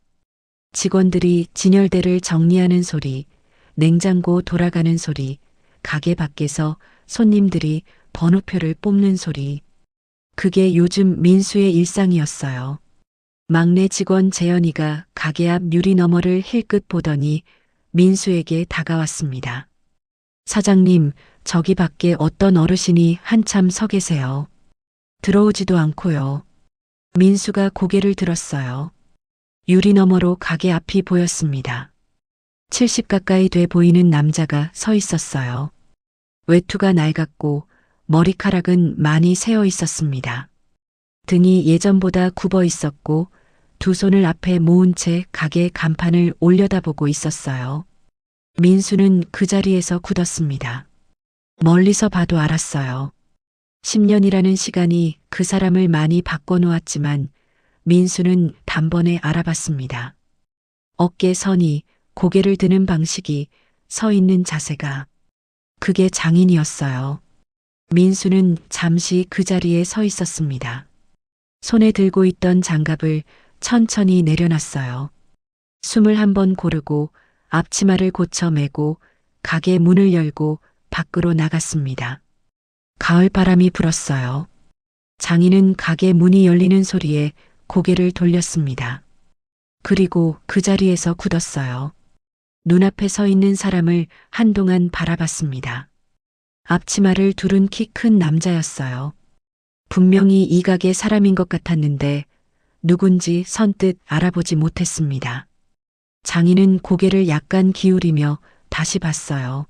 직원들이 진열대를 정리하는 소리, 냉장고 돌아가는 소리, 가게 밖에서 손님들이 번호표를 뽑는 소리. 그게 요즘 민수의 일상이었어요. 막내 직원 재현이가 가게 앞 유리 너머를 힐끗 보더니 민수에게 다가왔습니다. 사장님, 저기 밖에 어떤 어르신이 한참 서 계세요. 들어오지도 않고요. 민수가 고개를 들었어요. 유리 너머로 가게 앞이 보였습니다. 70 가까이 돼 보이는 남자가 서 있었어요. 외투가 낡았고 머리카락은 많이 새어 있었습니다. 등이 예전보다 굽어 있었고 두 손을 앞에 모은 채 가게 간판을 올려다보고 있었어요. 민수는 그 자리에서 굳었습니다. 멀리서 봐도 알았어요. 10년이라는 시간이 그 사람을 많이 바꿔놓았지만 민수는 단번에 알아봤습니다. 어깨 선이, 고개를 드는 방식이, 서 있는 자세가. 그게 장인이었어요. 민수는 잠시 그 자리에 서 있었습니다. 손에 들고 있던 장갑을 천천히 내려놨어요. 숨을 한번 고르고 앞치마를 고쳐 매고 가게 문을 열고 밖으로 나갔습니다. 가을 바람이 불었어요. 장인은 가게 문이 열리는 소리에 고개를 돌렸습니다. 그리고 그 자리에서 굳었어요. 눈앞에 서 있는 사람을 한동안 바라봤습니다. 앞치마를 두른 키 큰 남자였어요. 분명히 이 가게 사람인 것 같았는데 누군지 선뜻 알아보지 못했습니다. 장인은 고개를 약간 기울이며 다시 봤어요.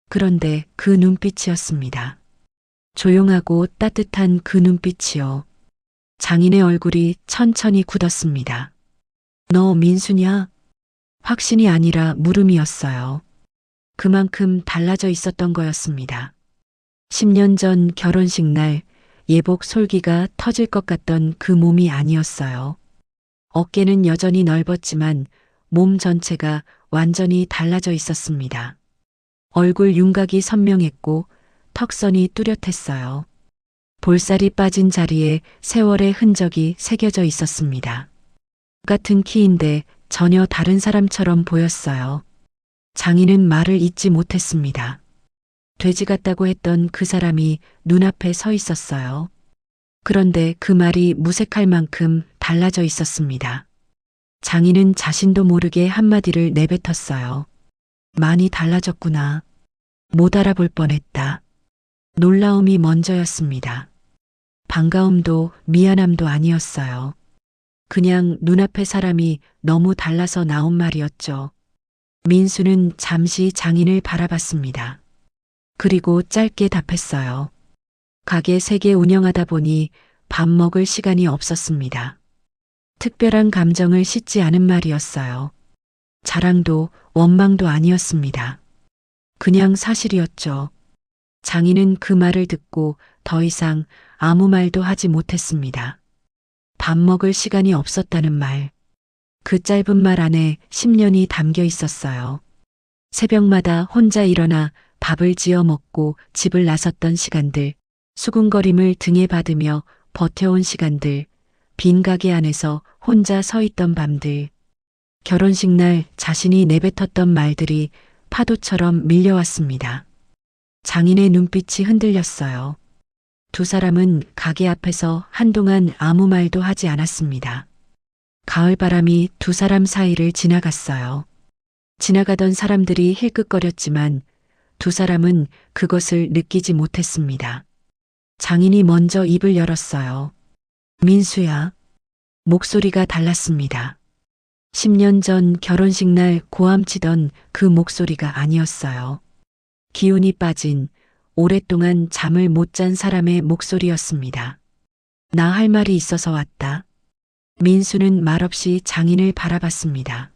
그런데 그 눈빛이었습니다. 조용하고 따뜻한 그 눈빛이요. 장인의 얼굴이 천천히 굳었습니다. 너 민수냐? 확신이 아니라 물음이었어요. 그만큼 달라져 있었던 거였습니다. 10년 전 결혼식 날 예복 솔기가 터질 것 같던 그 몸이 아니었어요. 어깨는 여전히 넓었지만 몸 전체가 완전히 달라져 있었습니다. 얼굴 윤곽이 선명했고 턱선이 뚜렷했어요. 볼살이 빠진 자리에 세월의 흔적이 새겨져 있었습니다. 같은 키인데 전혀 다른 사람처럼 보였어요. 장인은 말을 잇지 못했습니다. 돼지 같다고 했던 그 사람이 눈앞에 서 있었어요. 그런데 그 말이 무색할 만큼 달라져 있었습니다. 장인은 자신도 모르게 한마디를 내뱉었어요. 많이 달라졌구나. 못 알아볼 뻔했다. 놀라움이 먼저였습니다. 반가움도 미안함도 아니었어요. 그냥 눈앞의 사람이 너무 달라서 나온 말이었죠. 민수는 잠시 장인을 바라봤습니다. 그리고 짧게 답했어요. 가게 3개 운영하다 보니 밥 먹을 시간이 없었습니다. 특별한 감정을 싣지 않은 말이었어요. 자랑도 원망도 아니었습니다. 그냥 사실이었죠. 장인은 그 말을 듣고 더 이상 아무 말도 하지 못했습니다. 밥 먹을 시간이 없었다는 말. 그 짧은 말 안에 10년이 담겨 있었어요. 새벽마다 혼자 일어나 밥을 지어 먹고 집을 나섰던 시간들, 수군거림을 등에 받으며 버텨온 시간들, 빈 가게 안에서 혼자 서 있던 밤들, 결혼식 날 자신이 내뱉었던 말들이 파도처럼 밀려왔습니다. 장인의 눈빛이 흔들렸어요. 두 사람은 가게 앞에서 한동안 아무 말도 하지 않았습니다. 가을바람이 두 사람 사이를 지나갔어요. 지나가던 사람들이 힐끗거렸지만 두 사람은 그것을 느끼지 못했습니다. 장인이 먼저 입을 열었어요. 민수야. 목소리가 달랐습니다. 10년 전 결혼식 날 고함치던 그 목소리가 아니었어요. 기운이 빠진, 오랫동안 잠을 못 잔 사람의 목소리였습니다. 나 할 말이 있어서 왔다. 민수는 말없이 장인을 바라봤습니다.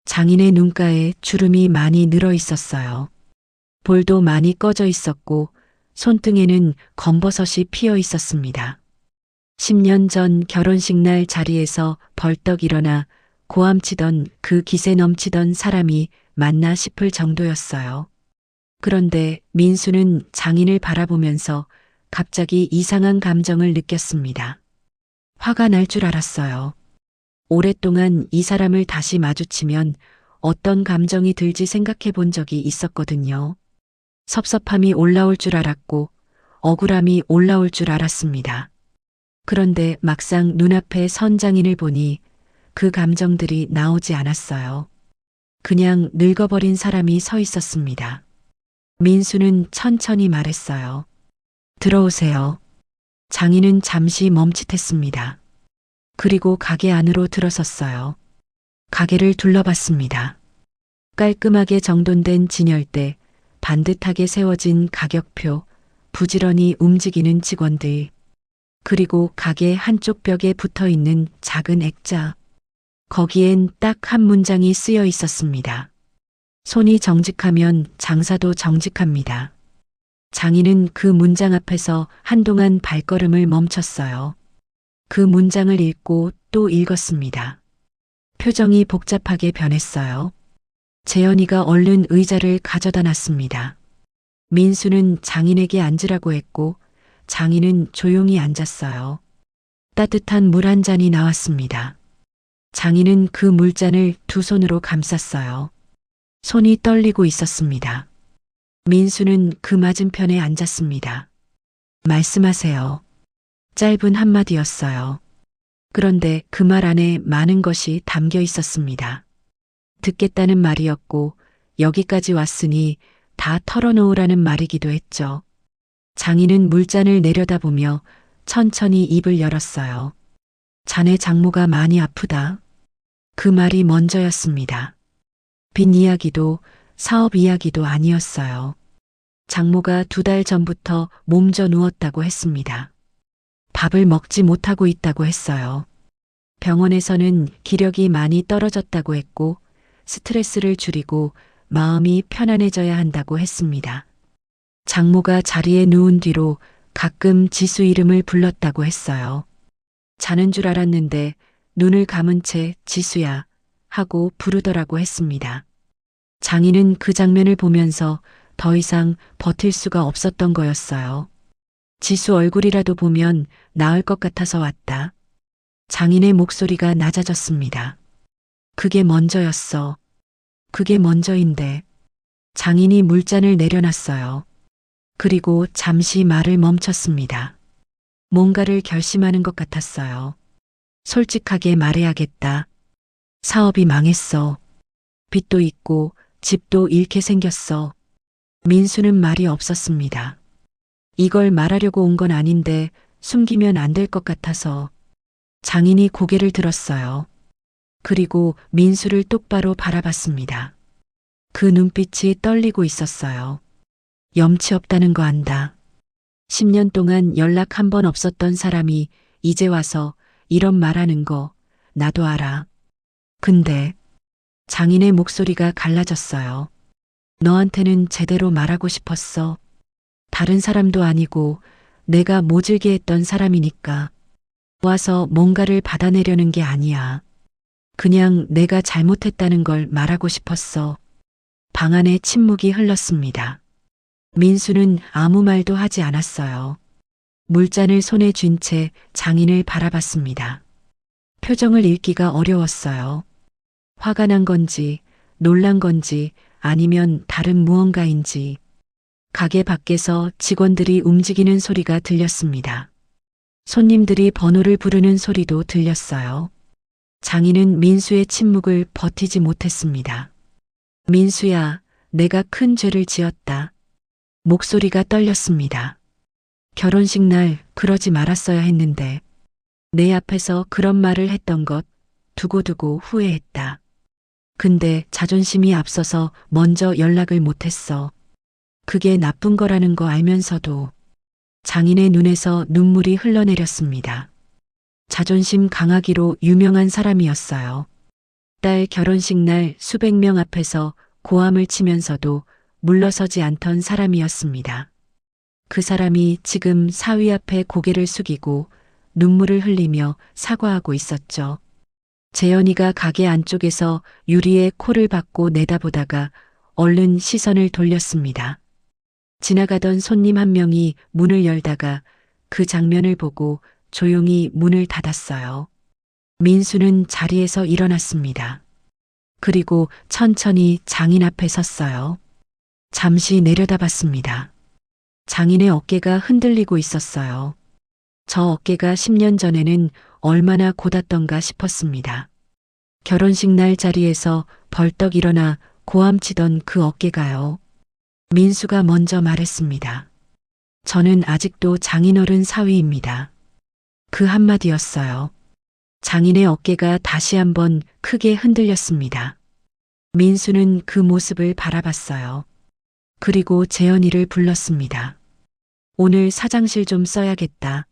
장인의 눈가에 주름이 많이 늘어 있었어요. 볼도 많이 꺼져 있었고 손등에는 검버섯이 피어 있었습니다. 10년 전 결혼식 날 자리에서 벌떡 일어나 고함치던 그 기세 넘치던 사람이 맞나 싶을 정도였어요. 그런데 민수는 장인을 바라보면서 갑자기 이상한 감정을 느꼈습니다. 화가 날 줄 알았어요. 오랫동안 이 사람을 다시 마주치면 어떤 감정이 들지 생각해 본 적이 있었거든요. 섭섭함이 올라올 줄 알았고 억울함이 올라올 줄 알았습니다. 그런데 막상 눈앞에 선 장인을 보니 그 감정들이 나오지 않았어요. 그냥 늙어버린 사람이 서 있었습니다. 민수는 천천히 말했어요. 들어오세요. 장인은 잠시 멈칫했습니다. 그리고 가게 안으로 들어섰어요. 가게를 둘러봤습니다. 깔끔하게 정돈된 진열대, 반듯하게 세워진 가격표, 부지런히 움직이는 직원들, 그리고 가게 한쪽 벽에 붙어 있는 작은 액자. 거기엔 딱 한 문장이 쓰여 있었습니다. 손이 정직하면 장사도 정직합니다. 장인은 그 문장 앞에서 한동안 발걸음을 멈췄어요. 그 문장을 읽고 또 읽었습니다. 표정이 복잡하게 변했어요. 재현이가 얼른 의자를 가져다 놨습니다. 민수는 장인에게 앉으라고 했고 장인은 조용히 앉았어요. 따뜻한 물 한 잔이 나왔습니다. 장인은 그 물잔을 두 손으로 감쌌어요. 손이 떨리고 있었습니다. 민수는 그 맞은편에 앉았습니다. 말씀하세요. 짧은 한마디였어요. 그런데 그 말 안에 많은 것이 담겨 있었습니다. 듣겠다는 말이었고 여기까지 왔으니 다 털어놓으라는 말이기도 했죠. 장인은 물잔을 내려다보며 천천히 입을 열었어요. 자네 장모가 많이 아프다. 그 말이 먼저였습니다. 빚 이야기도 사업 이야기도 아니었어요. 장모가 2달 전부터 몸져 누웠다고 했습니다. 밥을 먹지 못하고 있다고 했어요. 병원에서는 기력이 많이 떨어졌다고 했고 스트레스를 줄이고 마음이 편안해져야 한다고 했습니다. 장모가 자리에 누운 뒤로 가끔 지수 이름을 불렀다고 했어요. 자는 줄 알았는데 눈을 감은 채 지수야 하고 부르더라고 했습니다. 장인은 그 장면을 보면서 더 이상 버틸 수가 없었던 거였어요. 지수 얼굴이라도 보면 나을 것 같아서 왔다. 장인의 목소리가 낮아졌습니다. 그게 먼저였어. 그게 먼저인데. 장인이 물잔을 내려놨어요. 그리고 잠시 말을 멈췄습니다. 뭔가를 결심하는 것 같았어요. 솔직하게 말해야겠다. 사업이 망했어. 빚도 있고 집도 잃게 생겼어. 민수는 말이 없었습니다. 이걸 말하려고 온 건 아닌데 숨기면 안 될 것 같아서. 장인이 고개를 들었어요. 그리고 민수를 똑바로 바라봤습니다. 그 눈빛이 떨리고 있었어요. 염치 없다는 거 안다. 10년 동안 연락 한 번 없었던 사람이 이제 와서 이런 말하는 거 나도 알아. 근데 장인의 목소리가 갈라졌어요. 너한테는 제대로 말하고 싶었어. 다른 사람도 아니고 내가 모질게 했던 사람이니까. 와서 뭔가를 받아내려는 게 아니야. 그냥 내가 잘못했다는 걸 말하고 싶었어. 방 안에 침묵이 흘렀습니다. 민수는 아무 말도 하지 않았어요. 물잔을 손에 쥔 채 장인을 바라봤습니다. 표정을 읽기가 어려웠어요. 화가 난 건지, 놀란 건지, 아니면 다른 무언가인지. 가게 밖에서 직원들이 움직이는 소리가 들렸습니다. 손님들이 번호를 부르는 소리도 들렸어요. 장인은 민수의 침묵을 버티지 못했습니다. 민수야, 내가 큰 죄를 지었다. 목소리가 떨렸습니다. 결혼식 날 그러지 말았어야 했는데 내 앞에서 그런 말을 했던 것 두고두고 후회했다. 근데 자존심이 앞서서 먼저 연락을 못했어. 그게 나쁜 거라는 거 알면서도. 장인의 눈에서 눈물이 흘러내렸습니다. 자존심 강하기로 유명한 사람이었어요. 딸 결혼식 날 수백 명 앞에서 고함을 치면서도 물러서지 않던 사람이었습니다. 그 사람이 지금 사위 앞에 고개를 숙이고 눈물을 흘리며 사과하고 있었죠. 재현이가 가게 안쪽에서 유리에 코를 박고 내다보다가 얼른 시선을 돌렸습니다. 지나가던 손님 한 명이 문을 열다가 그 장면을 보고 조용히 문을 닫았어요. 민수는 자리에서 일어났습니다. 그리고 천천히 장인 앞에 섰어요. 잠시 내려다봤습니다. 장인의 어깨가 흔들리고 있었어요. 저 어깨가 10년 전에는 얼마나 곧았던가 싶었습니다. 결혼식 날 자리에서 벌떡 일어나 고함치던 그 어깨가요. 민수가 먼저 말했습니다. 저는 아직도 장인어른 사위입니다. 그 한마디였어요. 장인의 어깨가 다시 한번 크게 흔들렸습니다. 민수는 그 모습을 바라봤어요. 그리고 재현이를 불렀습니다. 오늘 사장실 좀 써야겠다.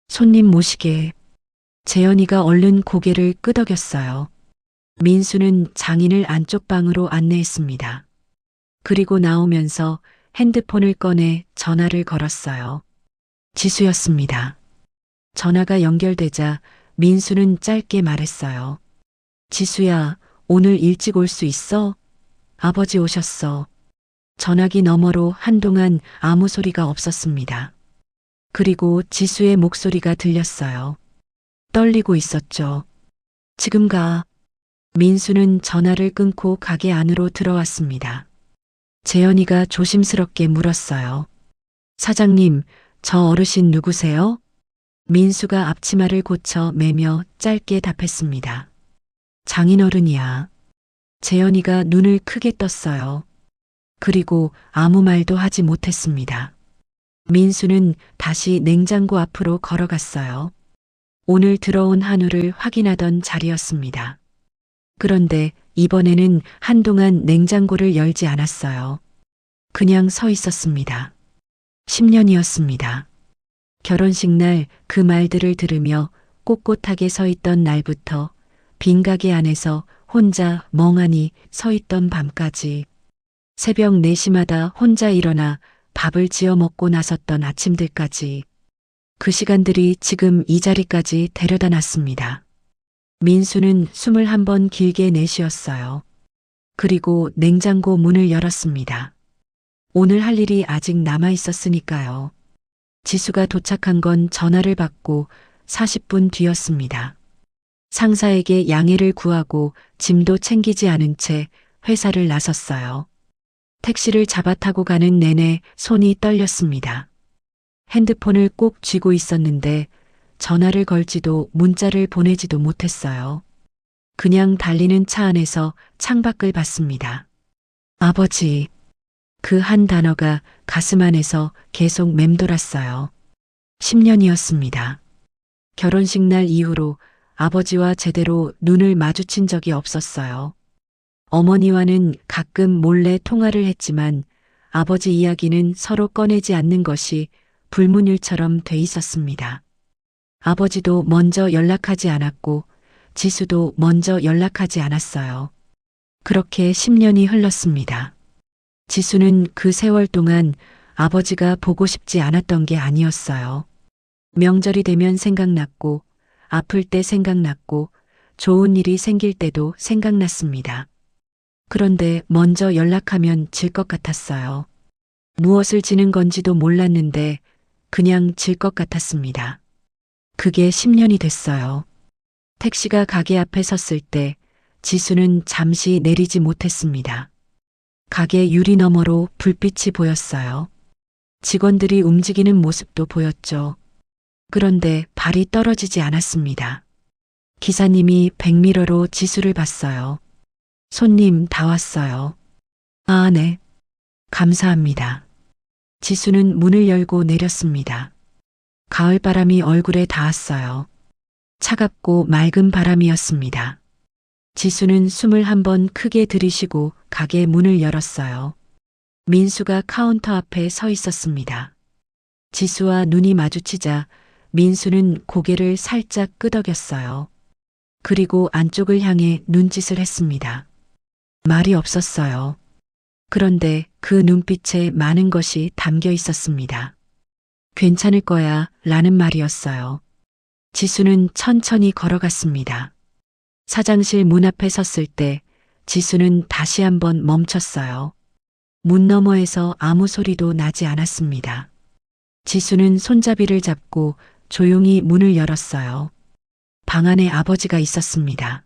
손님 모시게. 재현이가 얼른 고개를 끄덕였어요. 민수는 장인을 안쪽 방으로 안내했습니다. 그리고 나오면서 핸드폰을 꺼내 전화를 걸었어요. 지수였습니다. 전화가 연결되자 민수는 짧게 말했어요. 지수야, 오늘 일찍 올 수 있어? 아버지 오셨어. 전화기 너머로 한동안 아무 소리가 없었습니다. 그리고 지수의 목소리가 들렸어요. 떨리고 있었죠. 지금 가. 민수는 전화를 끊고 가게 안으로 들어왔습니다. 재현이가 조심스럽게 물었어요. 사장님, 저 어르신 누구세요? 민수가 앞치마를 고쳐 매며 짧게 답했습니다. 장인어른이야. 재현이가 눈을 크게 떴어요. 그리고 아무 말도 하지 못했습니다. 민수는 다시 냉장고 앞으로 걸어갔어요. 오늘 들어온 한우를 확인하던 자리였습니다. 그런데 이번에는 한동안 냉장고를 열지 않았어요. 그냥 서 있었습니다. 10년이었습니다. 결혼식 날 그 말들을 들으며 꼿꼿하게 서 있던 날부터 빈 가게 안에서 혼자 멍하니 서 있던 밤까지 새벽 4시마다 혼자 일어나 밥을 지어 먹고 나섰던 아침들까지 그 시간들이 지금 이 자리까지 데려다 놨습니다. 민수는 숨을 한번 길게 내쉬었어요. 그리고 냉장고 문을 열었습니다. 오늘 할 일이 아직 남아 있었으니까요. 지수가 도착한 건 전화를 받고 40분 뒤였습니다. 상사에게 양해를 구하고 짐도 챙기지 않은 채 회사를 나섰어요. 택시를 잡아 타고 가는 내내 손이 떨렸습니다. 핸드폰을 꼭 쥐고 있었는데 전화를 걸지도 문자를 보내지도 못했어요. 그냥 달리는 차 안에서 창밖을 봤습니다. 아버지. 그 한 단어가 가슴 안에서 계속 맴돌았어요. 10년이었습니다. 결혼식 날 이후로 아버지와 제대로 눈을 마주친 적이 없었어요. 어머니와는 가끔 몰래 통화를 했지만 아버지 이야기는 서로 꺼내지 않는 것이 불문율처럼 돼 있었습니다. 아버지도 먼저 연락하지 않았고 지수도 먼저 연락하지 않았어요. 그렇게 10년이 흘렀습니다. 지수는 그 세월 동안 아버지가 보고 싶지 않았던 게 아니었어요. 명절이 되면 생각났고, 아플 때 생각났고, 좋은 일이 생길 때도 생각났습니다. 그런데 먼저 연락하면 질 것 같았어요. 무엇을 지는 건지도 몰랐는데 그냥 질 것 같았습니다. 그게 10년이 됐어요. 택시가 가게 앞에 섰을 때 지수는 잠시 내리지 못했습니다. 가게 유리 너머로 불빛이 보였어요. 직원들이 움직이는 모습도 보였죠. 그런데 발이 떨어지지 않았습니다. 기사님이 백미러로 지수를 봤어요. 손님 다 왔어요. 아, 네. 감사합니다. 지수는 문을 열고 내렸습니다. 가을바람이 얼굴에 닿았어요. 차갑고 맑은 바람이었습니다. 지수는 숨을 한번 크게 들이쉬고 가게 문을 열었어요. 민수가 카운터 앞에 서 있었습니다. 지수와 눈이 마주치자 민수는 고개를 살짝 끄덕였어요. 그리고 안쪽을 향해 눈짓을 했습니다. 말이 없었어요. 그런데 그 눈빛에 많은 것이 담겨 있었습니다. 괜찮을 거야 라는 말이었어요. 지수는 천천히 걸어갔습니다. 사장실 문 앞에 섰을 때 지수는 다시 한번 멈췄어요. 문 너머에서 아무 소리도 나지 않았습니다. 지수는 손잡이를 잡고 조용히 문을 열었어요. 방 안에 아버지가 있었습니다.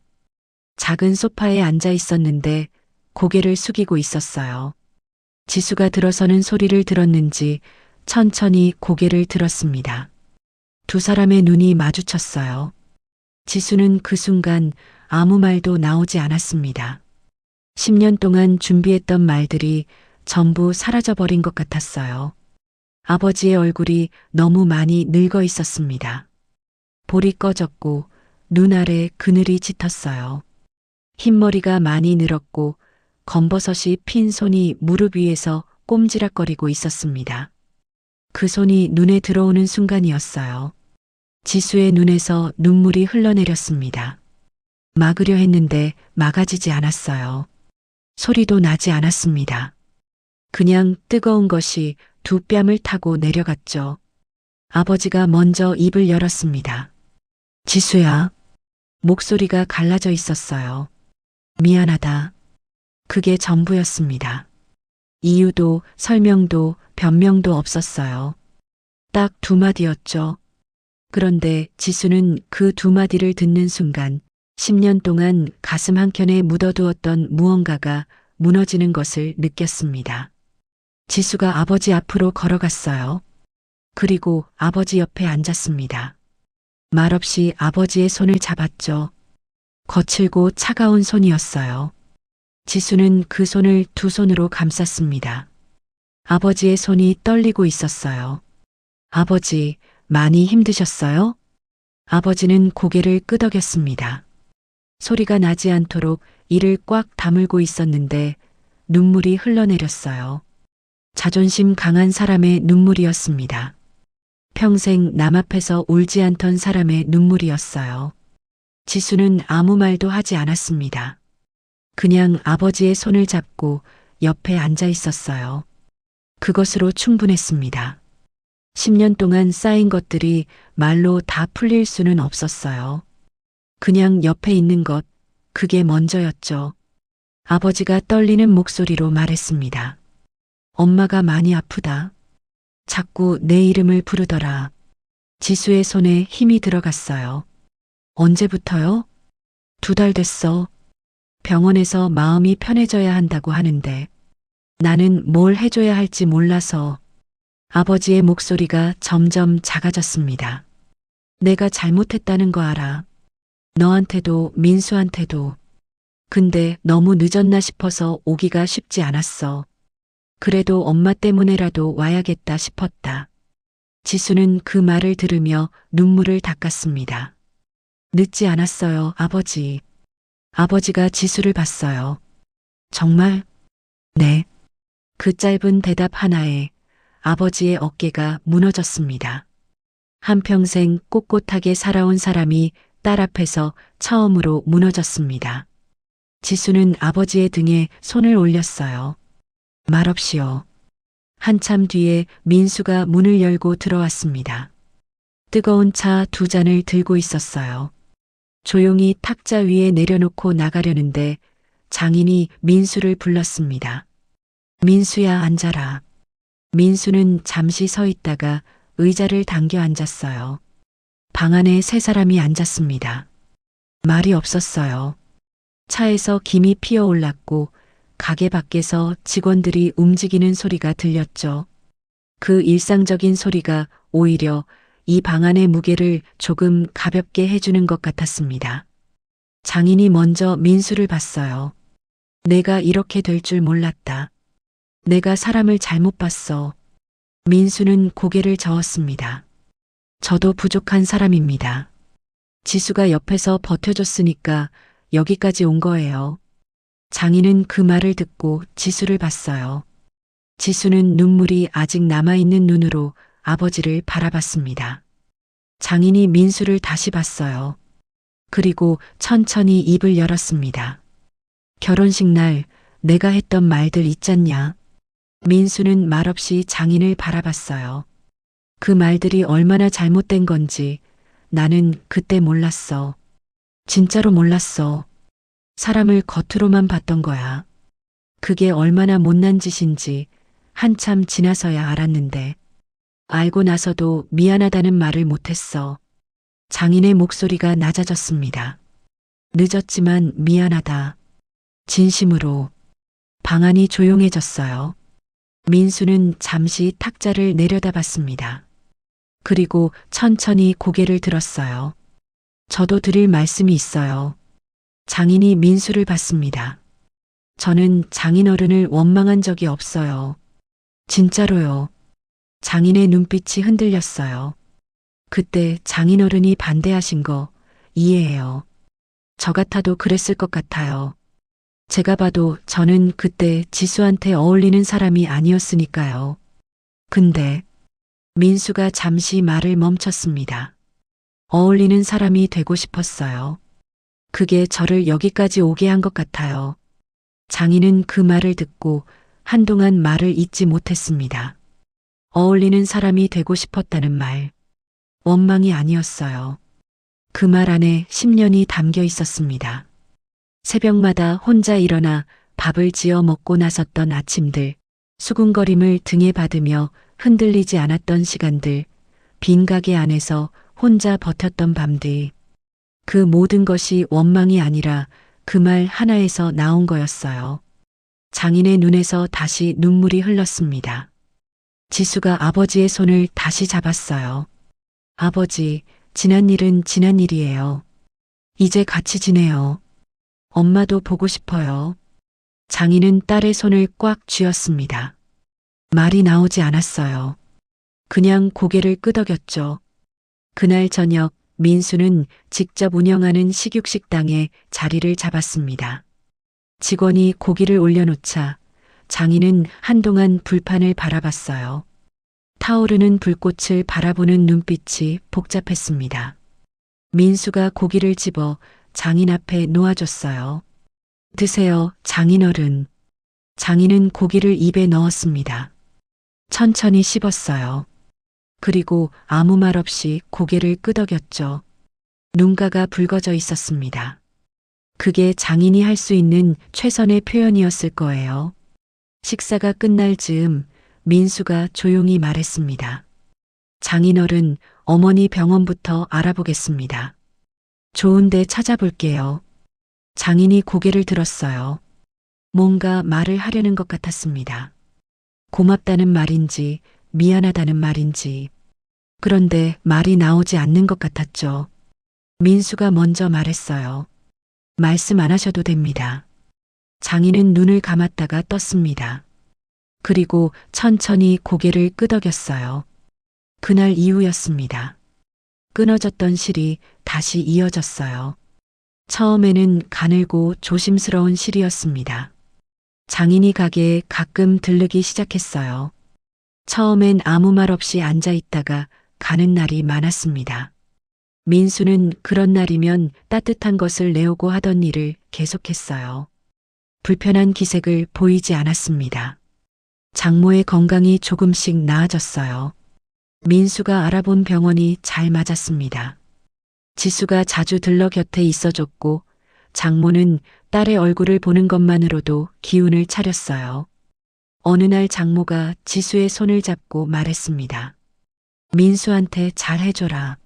작은 소파에 앉아 있었는데 고개를 숙이고 있었어요. 지수가 들어서는 소리를 들었는지 천천히 고개를 들었습니다. 두 사람의 눈이 마주쳤어요. 지수는 그 순간 아무 말도 나오지 않았습니다. 10년 동안 준비했던 말들이 전부 사라져버린 것 같았어요. 아버지의 얼굴이 너무 많이 늙어 있었습니다. 볼이 꺼졌고 눈 아래 그늘이 짙었어요. 흰머리가 많이 늘었고 검버섯이 핀 손이 무릎 위에서 꼼지락거리고 있었습니다. 그 손이 눈에 들어오는 순간이었어요. 지수의 눈에서 눈물이 흘러내렸습니다. 막으려 했는데 막아지지 않았어요. 소리도 나지 않았습니다. 그냥 뜨거운 것이 두 뺨을 타고 내려갔죠. 아버지가 먼저 입을 열었습니다. 지수야. 목소리가 갈라져 있었어요. 미안하다. 그게 전부였습니다. 이유도 설명도 변명도 없었어요. 딱 두 마디였죠. 그런데 지수는 그 두 마디를 듣는 순간 10년 동안 가슴 한켠에 묻어두었던 무언가가 무너지는 것을 느꼈습니다. 지수가 아버지 앞으로 걸어갔어요. 그리고 아버지 옆에 앉았습니다. 말없이 아버지의 손을 잡았죠. 거칠고 차가운 손이었어요. 지수는 그 손을 두 손으로 감쌌습니다. 아버지의 손이 떨리고 있었어요. 아버지, 많이 힘드셨어요? 아버지는 고개를 끄덕였습니다. 소리가 나지 않도록 이를 꽉 다물고 있었는데 눈물이 흘러내렸어요. 자존심 강한 사람의 눈물이었습니다. 평생 남 앞에서 울지 않던 사람의 눈물이었어요. 지수는 아무 말도 하지 않았습니다. 그냥 아버지의 손을 잡고 옆에 앉아 있었어요. 그것으로 충분했습니다. 10년 동안 쌓인 것들이 말로 다 풀릴 수는 없었어요. 그냥 옆에 있는 것, 그게 먼저였죠. 아버지가 떨리는 목소리로 말했습니다. 엄마가 많이 아프다. 자꾸 내 이름을 부르더라. 지수의 손에 힘이 들어갔어요. 언제부터요? 2달 됐어. 병원에서 마음이 편해져야 한다고 하는데 나는 뭘 해줘야 할지 몰라서. 아버지의 목소리가 점점 작아졌습니다. 내가 잘못했다는 거 알아. 너한테도 민수한테도. 근데 너무 늦었나 싶어서 오기가 쉽지 않았어. 그래도 엄마 때문에라도 와야겠다 싶었다. 지수는 그 말을 들으며 눈물을 닦았습니다. 늦지 않았어요, 아버지. 아버지가 지수를 봤어요. 정말? 네. 그 짧은 대답 하나에 아버지의 어깨가 무너졌습니다. 한평생 꼿꼿하게 살아온 사람이 딸 앞에서 처음으로 무너졌습니다. 지수는 아버지의 등에 손을 올렸어요. 말없이요. 한참 뒤에 민수가 문을 열고 들어왔습니다. 뜨거운 차 2잔을 들고 있었어요. 조용히 탁자 위에 내려놓고 나가려는데 장인이 민수를 불렀습니다. 민수야, 앉아라. 민수는 잠시 서 있다가 의자를 당겨 앉았어요. 방 안에 세 사람이 앉았습니다. 말이 없었어요. 차에서 김이 피어올랐고 가게 밖에서 직원들이 움직이는 소리가 들렸죠. 그 일상적인 소리가 오히려 이 방 안의 무게를 조금 가볍게 해주는 것 같았습니다. 장인이 먼저 민수를 봤어요. 내가 이렇게 될 줄 몰랐다. 내가 사람을 잘못 봤어. 민수는 고개를 저었습니다. 저도 부족한 사람입니다. 지수가 옆에서 버텨줬으니까 여기까지 온 거예요. 장인은 그 말을 듣고 지수를 봤어요. 지수는 눈물이 아직 남아있는 눈으로 아버지를 바라봤습니다. 장인이 민수를 다시 봤어요. 그리고 천천히 입을 열었습니다. 결혼식 날 내가 했던 말들 있잖냐. 민수는 말없이 장인을 바라봤어요. 그 말들이 얼마나 잘못된 건지 나는 그때 몰랐어. 진짜로 몰랐어. 사람을 겉으로만 봤던 거야. 그게 얼마나 못난 짓인지 한참 지나서야 알았는데 알고 나서도 미안하다는 말을 못했어. 장인의 목소리가 낮아졌습니다. 늦었지만 미안하다. 진심으로. 방 안이 조용해졌어요. 민수는 잠시 탁자를 내려다봤습니다. 그리고 천천히 고개를 들었어요. 저도 드릴 말씀이 있어요. 장인이 민수를 봤습니다. 저는 장인어른을 원망한 적이 없어요. 진짜로요. 장인의 눈빛이 흔들렸어요. 그때 장인어른이 반대하신 거 이해해요. 저 같아도 그랬을 것 같아요. 제가 봐도 저는 그때 지수한테 어울리는 사람이 아니었으니까요. 근데 민수가 잠시 말을 멈췄습니다. 어울리는 사람이 되고 싶었어요. 그게 저를 여기까지 오게 한 것 같아요. 장인은 그 말을 듣고 한동안 말을 잇지 못했습니다. 어울리는 사람이 되고 싶었다는 말. 원망이 아니었어요. 그 말 안에 10년이 담겨 있었습니다. 새벽마다 혼자 일어나 밥을 지어 먹고 나섰던 아침들, 수군거림을 등에 받으며 흔들리지 않았던 시간들, 빈 가게 안에서 혼자 버텼던 밤들. 그 모든 것이 원망이 아니라 그 말 하나에서 나온 거였어요. 장인의 눈에서 다시 눈물이 흘렀습니다. 지수가 아버지의 손을 다시 잡았어요. 아버지, 지난 일은 지난 일이에요. 이제 같이 지내요. 엄마도 보고 싶어요. 장인은 딸의 손을 꽉 쥐었습니다. 말이 나오지 않았어요. 그냥 고개를 끄덕였죠. 그날 저녁 민수는 직접 운영하는 식육식당에 자리를 잡았습니다. 직원이 고기를 올려놓자 장인은 한동안 불판을 바라봤어요. 타오르는 불꽃을 바라보는 눈빛이 복잡했습니다. 민수가 고기를 집어 장인 앞에 놓아줬어요. 드세요, 장인어른. 장인은 고기를 입에 넣었습니다. 천천히 씹었어요. 그리고 아무 말 없이 고개를 끄덕였죠. 눈가가 붉어져 있었습니다. 그게 장인이 할 수 있는 최선의 표현이었을 거예요. 식사가 끝날 즈음 민수가 조용히 말했습니다. 장인어른, 어머니 병원부터 알아보겠습니다. 좋은 데 찾아볼게요. 장인이 고개를 들었어요. 뭔가 말을 하려는 것 같았습니다. 고맙다는 말인지 미안하다는 말인지. 그런데 말이 나오지 않는 것 같았죠. 민수가 먼저 말했어요. 말씀 안 하셔도 됩니다. 장인은 눈을 감았다가 떴습니다. 그리고 천천히 고개를 끄덕였어요. 그날 이후였습니다. 끊어졌던 실이 다시 이어졌어요. 처음에는 가늘고 조심스러운 실이었습니다. 장인이 가게에 가끔 들르기 시작했어요. 처음엔 아무 말 없이 앉아 있다가 가는 날이 많았습니다. 민수는 그런 날이면 따뜻한 것을 내오고 하던 일을 계속했어요. 불편한 기색을 보이지 않았습니다. 장모의 건강이 조금씩 나아졌어요. 민수가 알아본 병원이 잘 맞았습니다. 지수가 자주 들러 곁에 있어줬고 장모는 딸의 얼굴을 보는 것만으로도 기운을 차렸어요. 어느 날 장모가 지수의 손을 잡고 말했습니다. 민수한테 잘 해줘라.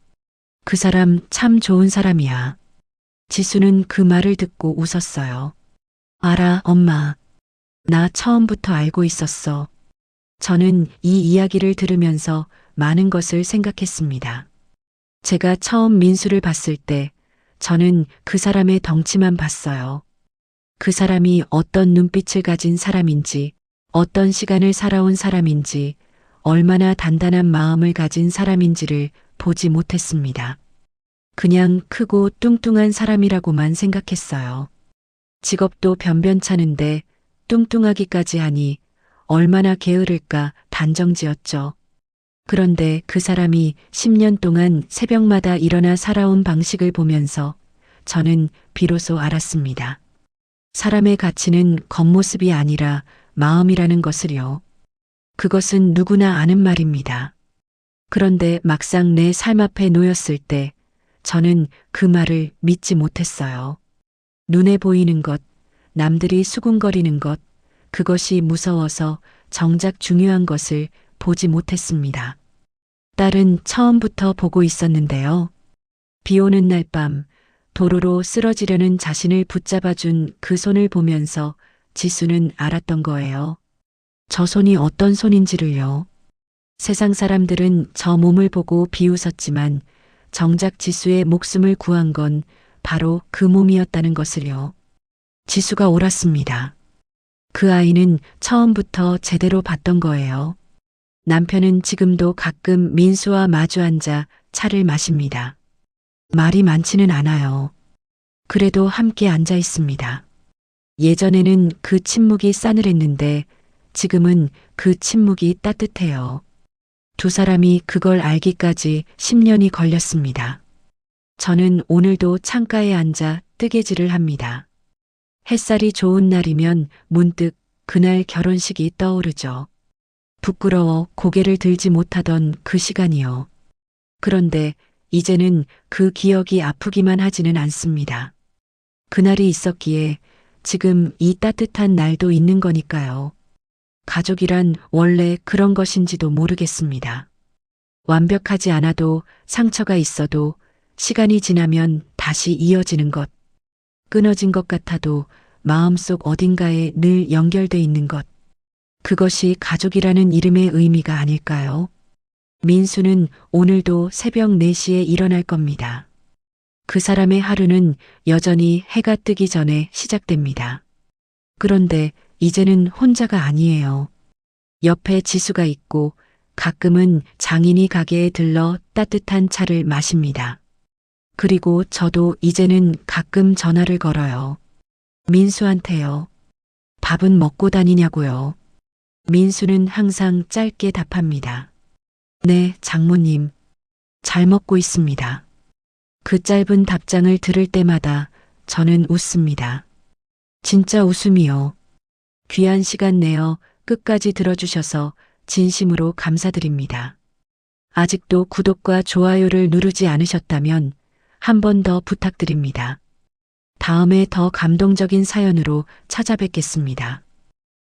그 사람 참 좋은 사람이야. 지수는 그 말을 듣고 웃었어요. 알아, 엄마. 나 처음부터 알고 있었어. 저는 이 이야기를 들으면서 많은 것을 생각했습니다. 제가 처음 민수를 봤을 때 저는 그 사람의 덩치만 봤어요. 그 사람이 어떤 눈빛을 가진 사람인지, 어떤 시간을 살아온 사람인지, 얼마나 단단한 마음을 가진 사람인지를 보지 못했습니다. 그냥 크고 뚱뚱한 사람이라고만 생각했어요. 직업도 변변찮은데 뚱뚱하기까지 하니 얼마나 게으를까 단정지었죠. 그런데 그 사람이 10년 동안 새벽마다 일어나 살아온 방식을 보면서 저는 비로소 알았습니다. 사람의 가치는 겉모습이 아니라 마음이라는 것을요. 그것은 누구나 아는 말입니다. 그런데 막상 내 삶 앞에 놓였을 때 저는 그 말을 믿지 못했어요. 눈에 보이는 것, 남들이 수군거리는 것, 그것이 무서워서 정작 중요한 것을 보지 못했습니다. 딸은 처음부터 보고 있었는데요. 비 오는 날 밤 도로로 쓰러지려는 자신을 붙잡아준 그 손을 보면서 지수는 알았던 거예요. 저 손이 어떤 손인지를요. 세상 사람들은 저 몸을 보고 비웃었지만 정작 지수의 목숨을 구한 건 바로 그 몸이었다는 것을요. 지수가 옳았습니다. 그 아이는 처음부터 제대로 봤던 거예요. 남편은 지금도 가끔 민수와 마주 앉아 차를 마십니다. 말이 많지는 않아요. 그래도 함께 앉아 있습니다. 예전에는 그 침묵이 싸늘했는데 지금은 그 침묵이 따뜻해요. 두 사람이 그걸 알기까지 10년이 걸렸습니다. 저는 오늘도 창가에 앉아 뜨개질을 합니다. 햇살이 좋은 날이면 문득 그날 결혼식이 떠오르죠. 부끄러워 고개를 들지 못하던 그 시간이요. 그런데 이제는 그 기억이 아프기만 하지는 않습니다. 그날이 있었기에 지금 이 따뜻한 날도 있는 거니까요. 가족이란 원래 그런 것인지도 모르겠습니다. 완벽하지 않아도 상처가 있어도 시간이 지나면 다시 이어지는 것. 끊어진 것 같아도 마음속 어딘가에 늘 연결돼 있는 것. 그것이 가족이라는 이름의 의미가 아닐까요? 민수는 오늘도 새벽 4시에 일어날 겁니다. 그 사람의 하루는 여전히 해가 뜨기 전에 시작됩니다. 그런데 이제는 혼자가 아니에요. 옆에 지수가 있고 가끔은 장인이 가게에 들러 따뜻한 차를 마십니다. 그리고 저도 이제는 가끔 전화를 걸어요. 민수한테요. 밥은 먹고 다니냐고요. 민수는 항상 짧게 답합니다. 네, 장모님. 잘 먹고 있습니다. 그 짧은 답장을 들을 때마다 저는 웃습니다. 진짜 웃음이요. 귀한 시간 내어 끝까지 들어주셔서 진심으로 감사드립니다. 아직도 구독과 좋아요를 누르지 않으셨다면 한 번 더 부탁드립니다. 다음에 더 감동적인 사연으로 찾아뵙겠습니다.